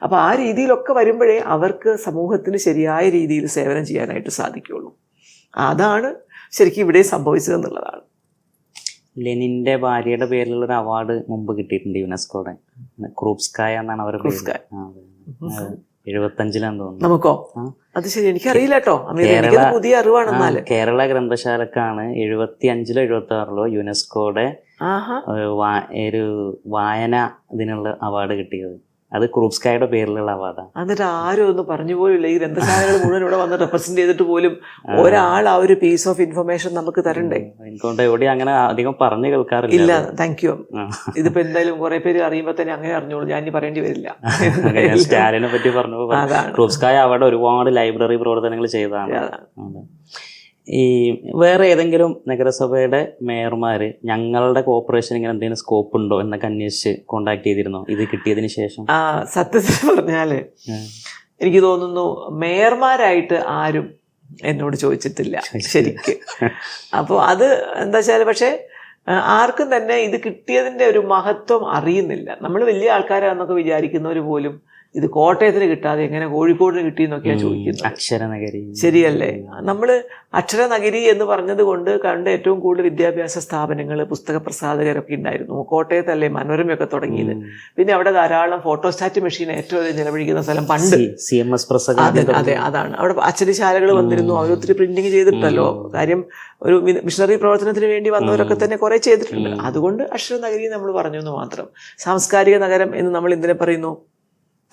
അപ്പോൾ ആ രീതിയിലൊക്കെ വരുമ്പോഴേ അവർക്ക് സമൂഹത്തിന് ശരിയായ രീതിയിൽ സേവനം ചെയ്യാനായിട്ട് സാധിക്കുകയുള്ളൂ. അതാണ് ശരിക്കും ഇവിടെ സംഭവിച്ചതെന്നുള്ളതാണ്. ലെനിന്റെ ഭാര്യയുടെ പേരിലുള്ള ഒരു അവാർഡ് മുമ്പ് കിട്ടിയിട്ടുണ്ട് യുനെസ്കോയുടെ. ക്രൂപ്സ്കായ എന്നാണ് അവരുടെ പേര്. 75-ലാന്ന് തോന്നുന്നു. നമുക്കോ? അത് ശരി, എനിക്കറിയില്ല കേട്ടോ. പുതിയ അറിവാണെന്നാല്. കേരള ഗ്രന്ഥശാലക്കാണ് 75-ലോ 76-ലോ യുനെസ്കോയുടെ ഒരു വായന ഇതിനുള്ള അവാർഡ് കിട്ടിയത്. അത് ക്രൂപ്സ്കായുടെ പേരിലുള്ള അവാർഡാണ്. എന്നിട്ട് ആരും ഒന്നും പറഞ്ഞു പോലും. ഈ ഗ്രന്ഥശാലകൾ മുഴുവൻ ഇവിടെ വന്ന് റെപ്രസെന്റ് ചെയ്തിട്ട് പോലും ഒരാൾ ആ ഒരു പീസ് ഓഫ് ഇൻഫർമേഷൻ നമുക്ക് തരണ്ടേ? എനിക്കൊണ്ട് എവിടെ അങ്ങനെ അധികം പറഞ്ഞു കേൾക്കാറില്ല. ഇല്ല, താങ്ക് യു. ഇതിപ്പോ എന്തായാലും കുറെ പേര് അറിയുമ്പോ തന്നെ അങ്ങനെ അറിഞ്ഞോളൂ, ഞാൻ ഇനി പറയേണ്ടി വരില്ല. സ്റ്റാലിനെ പറ്റി പറഞ്ഞു. ക്രൂപ്സ്കായ അവാർഡ് ഒരുപാട് ലൈബ്രറി പ്രവർത്തനങ്ങൾ ചെയ്തതാണ്. ഈ വേറെ ഏതെങ്കിലും നഗരസഭയുടെ മേയർമാര് ഞങ്ങളുടെ കോർപ്പറേഷൻ ഇങ്ങനെ എന്തെങ്കിലും സ്കോപ്പ് ഉണ്ടോ എന്നൊക്കെ അന്വേഷിച്ച് കോണ്ടാക്ട് ചെയ്തിരുന്നോ ഇത് കിട്ടിയതിന് ശേഷം? സത്യത്തിൽ പറഞ്ഞാല് എനിക്ക് തോന്നുന്നു മേയർമാരായിട്ട് ആരും എന്നോട് ചോദിച്ചിട്ടില്ല ശരിക്ക്. അപ്പോൾ അത് എന്താ വെച്ചാൽ, പക്ഷെ ആർക്കും തന്നെ ഇത് കിട്ടിയതിന്റെ ഒരു മഹത്വം അറിയുന്നില്ല. നമ്മൾ വലിയ ആൾക്കാരാന്നൊക്കെ വിചാരിക്കുന്നവർ പോലും ഇത് കോട്ടയത്തിന് കിട്ടാതെ എങ്ങനെ കോഴിക്കോടിന് കിട്ടിയെന്നൊക്കെയാണ് ചോദിക്കുന്നത്. അക്ഷരനഗരി ശരിയല്ലേ? നമ്മൾ അക്ഷരനഗരി എന്ന് പറഞ്ഞത് കൊണ്ട് കണ്ട ഏറ്റവും കൂടുതൽ വിദ്യാഭ്യാസ സ്ഥാപനങ്ങൾ, പുസ്തക പ്രസാധകരൊക്കെ ഉണ്ടായിരുന്നു. കോട്ടയത്തല്ലേ മനോരമയൊക്കെ തുടങ്ങിയത്. പിന്നെ അവിടെ ധാരാളം ഫോട്ടോസ്റ്റാറ്റ് മെഷീൻ ഏറ്റവും ചെലവഴിക്കുന്ന സ്ഥലം പണ്ട് CMS പ്രസ്. അതെ, അതാണ്. അവിടെ അച്ചടിശാലകൾ വന്നിരുന്നു. അവരൊത്തിരി പ്രിന്റിങ് ചെയ്തിട്ടല്ലോ. കാര്യം ഒരു മിഷണറി പ്രവർത്തനത്തിന് വേണ്ടി വന്നവരൊക്കെ തന്നെ കുറെ ചെയ്തിട്ടുണ്ട്. അതുകൊണ്ട് അക്ഷരനഗരി നമ്മൾ പറഞ്ഞു എന്ന് മാത്രം. സാംസ്കാരിക നഗരം എന്ന് നമ്മൾ എന്തിനെ പറയുന്നു?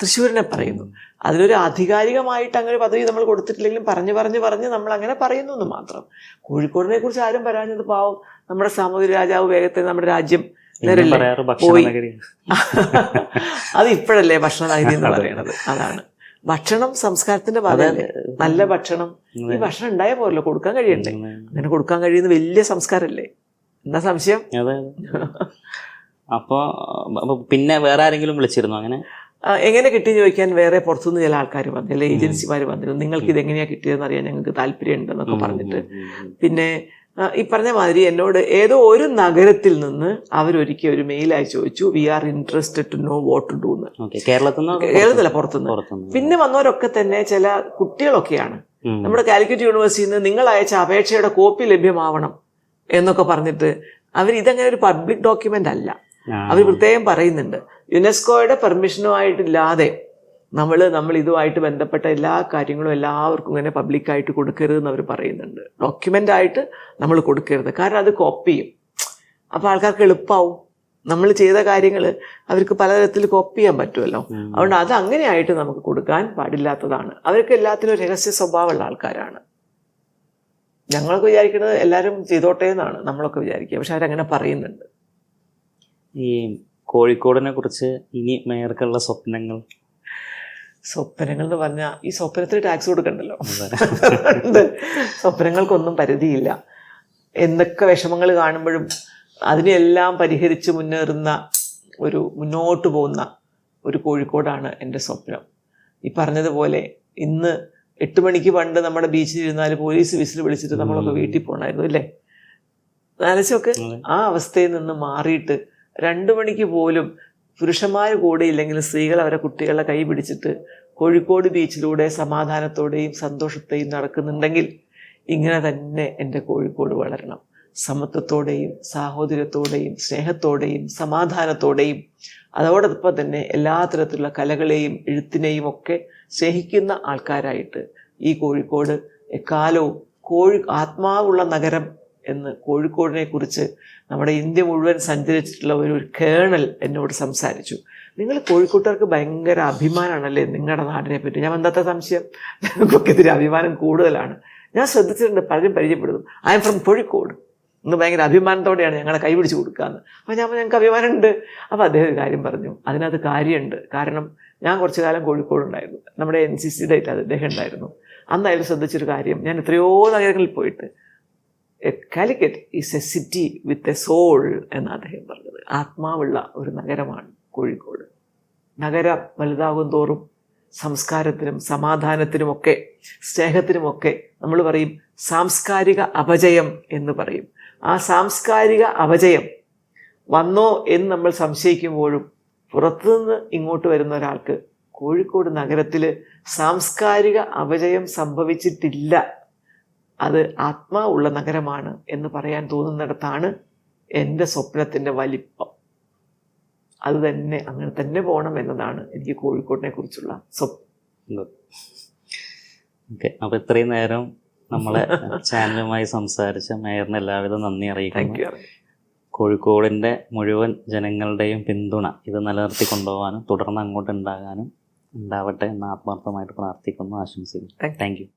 തൃശ്ശൂരിനെ പറയുന്നു. അതിനൊരു ആധികാരികമായിട്ട് അങ്ങനെ ഒരു പദവി നമ്മൾ കൊടുത്തിട്ടില്ലെങ്കിലും പറഞ്ഞ് നമ്മൾ അങ്ങനെ പറയുന്നു എന്ന് മാത്രം. കോഴിക്കോടിനെ കുറിച്ച് ആരും പറയാഞ്ഞത് പാവം നമ്മുടെ സാമൂതിരി രാജാവ് വേഗത്തിൽ നമ്മുടെ രാജ്യം പോയി. അത് ഇപ്പോഴല്ലേ ഭക്ഷണനഗരി എന്ന് പറയുന്നത്. അതാണ് ഭക്ഷണം സംസ്കാരത്തിന്റെ ഭാഗമല്ലേ. നല്ല ഭക്ഷണം, ഈ ഭക്ഷണം ഉണ്ടായ പോലല്ലോ കൊടുക്കാൻ കഴിയണ്ടേ. അങ്ങനെ കൊടുക്കാൻ കഴിയുന്ന വലിയ സംസ്കാരമല്ലേ. എന്താ സംശയം? അപ്പൊ പിന്നെ വേറെ ആരെങ്കിലും വിളിച്ചിരുന്നു അങ്ങനെ? എങ്ങനെ കിട്ടിയെന്ന് ചോദിക്കാൻ വേറെ പുറത്തുനിന്ന് ചില ആൾക്കാർ വന്നു, ചില ഏജൻസിമാർ വന്നിരുന്നു. നിങ്ങൾക്ക് ഇതെങ്ങനെയാണ് കിട്ടിയതെന്ന് അറിയാൻ ഞങ്ങൾക്ക് താല്പര്യമുണ്ടെന്നൊക്കെ പറഞ്ഞിട്ട്. പിന്നെ ഈ പറഞ്ഞ മാതിരി എന്നോട് ഏതോ ഒരു നഗരത്തിൽ നിന്ന് അവരൊരിക്കൽ ഒരു മെയിൽ അയച്ചു ചോദിച്ചു, we are interested to know what to do എന്ന്. കേരളത്തില പുറത്തുനിന്ന്. പിന്നെ വന്നവരൊക്കെ തന്നെ ചില കുട്ടികളൊക്കെയാണ്. നമ്മുടെ കാലിക്കറ്റ് യൂണിവേഴ്സിറ്റിയിൽ നിന്ന് നിങ്ങൾ അയച്ച അപേക്ഷയുടെ കോപ്പി ലഭ്യമാവണം എന്നൊക്കെ പറഞ്ഞിട്ട് ഇതങ്ങനെ ഒരു പബ്ലിക് ഡോക്യുമെന്റ് അല്ല. അവർ പ്രത്യേകം പറയുന്നുണ്ട്, യുനെസ്കോയുടെ പെർമിഷനുമായിട്ടില്ലാതെ നമ്മൾ ഇതുമായിട്ട് ബന്ധപ്പെട്ട എല്ലാ കാര്യങ്ങളും എല്ലാവർക്കും ഇങ്ങനെ പബ്ലിക്കായിട്ട് കൊടുക്കരുതെന്ന് അവർ പറയുന്നുണ്ട്. ഡോക്യുമെന്റ് ആയിട്ട് നമ്മൾ കൊടുക്കരുത്. കാരണം അത് കോപ്പി ചെയ്യും. അപ്പോൾ ആൾക്കാർക്ക് എളുപ്പമാവും. നമ്മൾ ചെയ്ത കാര്യങ്ങൾ അവർക്ക് പലതരത്തിൽ കോപ്പി ചെയ്യാൻ പറ്റുമല്ലോ. അതുകൊണ്ട് അത് അങ്ങനെയായിട്ട് നമുക്ക് കൊടുക്കാൻ പാടില്ലാത്തതാണ്. അവർക്ക് എല്ലാത്തിനും രഹസ്യ സ്വഭാവമുള്ള ആൾക്കാരാണ്. ഞങ്ങളൊക്കെ വിചാരിക്കുന്നത് എല്ലാവരും ചെയ്തോട്ടെ എന്നാണ് നമ്മളൊക്കെ വിചാരിക്കുക. പക്ഷെ അവരങ്ങനെ പറയുന്നുണ്ട്. ഈ കോഴിക്കോടിനെ കുറിച്ച് ഇനി മേയർക്കുള്ള സ്വപ്നങ്ങൾ എന്ന് പറഞ്ഞാൽ ഈ സ്വപ്നത്തിന് ടാക്സ് കൊടുക്കണ്ടല്ലോ. സ്വപ്നങ്ങൾക്കൊന്നും പരിധിയില്ല. എന്തൊക്കെ വിഷമങ്ങൾ കാണുമ്പോഴും അതിനെല്ലാം പരിഹരിച്ച് മുന്നോട്ട് പോകുന്ന ഒരു കോഴിക്കോടാണ് എൻ്റെ സ്വപ്നം. ഈ പറഞ്ഞതുപോലെ ഇന്ന് 8 മണിക്ക് പണ്ട് നമ്മുടെ ബീച്ചിൽ ഇരുന്നാൽ പോലീസ് വിസിൽ വിളിച്ചിട്ട് നമ്മളൊക്കെ വീട്ടിൽ പോകണമായിരുന്നു അല്ലേ? ആലോചിച്ചൊക്കെ ആ അവസ്ഥയിൽ നിന്ന് മാറിയിട്ട് 2 മണിക്ക് പോലും പുരുഷന്മാർ കൂടെ ഇല്ലെങ്കിലും സ്ത്രീകൾ അവരെ കുട്ടികളെ കൈ പിടിച്ചിട്ട് കോഴിക്കോട് ബീച്ചിലൂടെ സമാധാനത്തോടെയും സന്തോഷത്തെയും നടക്കുന്നുണ്ടെങ്കിൽ ഇങ്ങനെ തന്നെ എൻ്റെ കോഴിക്കോട് വളരണം. സമത്വത്തോടെയും സാഹോദര്യത്തോടെയും സ്നേഹത്തോടെയും സമാധാനത്തോടെയും അതോടൊപ്പം തന്നെ എല്ലാ തരത്തിലുള്ള കലകളെയും എഴുത്തിനെയും ഒക്കെ സ്നേഹിക്കുന്ന ആൾക്കാരായിട്ട് ഈ കോഴിക്കോട് എക്കാലവും ആത്മാവുള്ള നഗരം എന്ന് കോഴിക്കോടിനെ കുറിച്ച് നമ്മുടെ ഇന്ത്യ മുഴുവൻ സഞ്ചരിച്ചിട്ടുള്ള ഒരു കേണൽ എന്നോട് സംസാരിച്ചു. നിങ്ങൾ കോഴിക്കോട്ടുകാർക്ക് ഭയങ്കര അഭിമാനമാണല്ലേ നിങ്ങളുടെ നാടിനെ പറ്റി. ഞാൻ എന്താ സംശയം, ഞങ്ങൾക്കൊക്കെ ഇതിന് അഭിമാനം കൂടുതലാണ്. ഞാൻ ശ്രദ്ധിച്ചിട്ടുണ്ട്, പലരും പരിചയപ്പെടുന്നു, ഐ എം ഫ്രം കോഴിക്കോട് എന്ന് ഭയങ്കര അഭിമാനത്തോടെയാണ് ഞങ്ങളെ കൈപിടിച്ച് കൊടുക്കാമെന്ന്. അപ്പോൾ ഞങ്ങൾക്ക് അഭിമാനമുണ്ട്. അപ്പോൾ അദ്ദേഹം ഒരു കാര്യം പറഞ്ഞു, അതിനകത്ത് കാര്യമുണ്ട്. കാരണം ഞാൻ കുറച്ചു കാലം കോഴിക്കോടുണ്ടായിരുന്നു. നമ്മുടെ NCCയുടെ അദ്ദേഹം ഉണ്ടായിരുന്നു. അന്ന് അയാൾ ശ്രദ്ധിച്ചൊരു കാര്യം, ഞാൻ എത്രയോ നഗരങ്ങളിൽ പോയിട്ട്, Calicut is a city with a soul എന്ന് അദ്ദേഹം പറഞ്ഞത്. ആത്മാവുള്ള ഒരു നഗരമാണ് കോഴിക്കോട്. നഗരം വലുതാകും തോറും സംസ്കാരത്തിനും സമാധാനത്തിനുമൊക്കെ സ്നേഹത്തിനുമൊക്കെ നമ്മൾ പറയും സാംസ്കാരിക അപജയം എന്ന് പറയും. ആ സാംസ്കാരിക അപജയം വന്നോ എന്ന് നമ്മൾ സംശയിക്കുമ്പോഴും പുറത്തുനിന്ന് ഇങ്ങോട്ട് വരുന്ന ഒരാൾക്ക് കോഴിക്കോട് നഗരത്തിൽ സാംസ്കാരിക അപജയം സംഭവിച്ചിട്ടില്ല, അത് ആത്മാവുള്ള നഗരമാണ് എന്ന് പറയാൻ തോന്നുന്നിടത്താണ് എൻ്റെ സ്വപ്നത്തിൻ്റെ വലിപ്പം. അത് തന്നെ, അങ്ങനെ തന്നെ പോകണം എന്നതാണ് എനിക്ക് കോഴിക്കോടിനെ കുറിച്ചുള്ള സ്വപ്നം. ഓക്കെ, അപ്പോൾ ഇത്രയും നേരം നമ്മളെ ചാനലുമായി സംസാരിച്ച മേയറിന് എല്ലാവിധ നന്ദി അറിയിക്കുന്നു. കോഴിക്കോടിൻ്റെ മുഴുവൻ ജനങ്ങളുടെയും പിന്തുണ ഇത് നിലനിർത്തി കൊണ്ടുപോകാനും തുടർന്ന് അങ്ങോട്ട് ഉണ്ടാകാനും ഉണ്ടാവട്ടെ എന്ന് ആത്മാർത്ഥമായിട്ട് പ്രാർത്ഥിക്കുന്നു, ആശംസിക്കുന്നു. Thank you.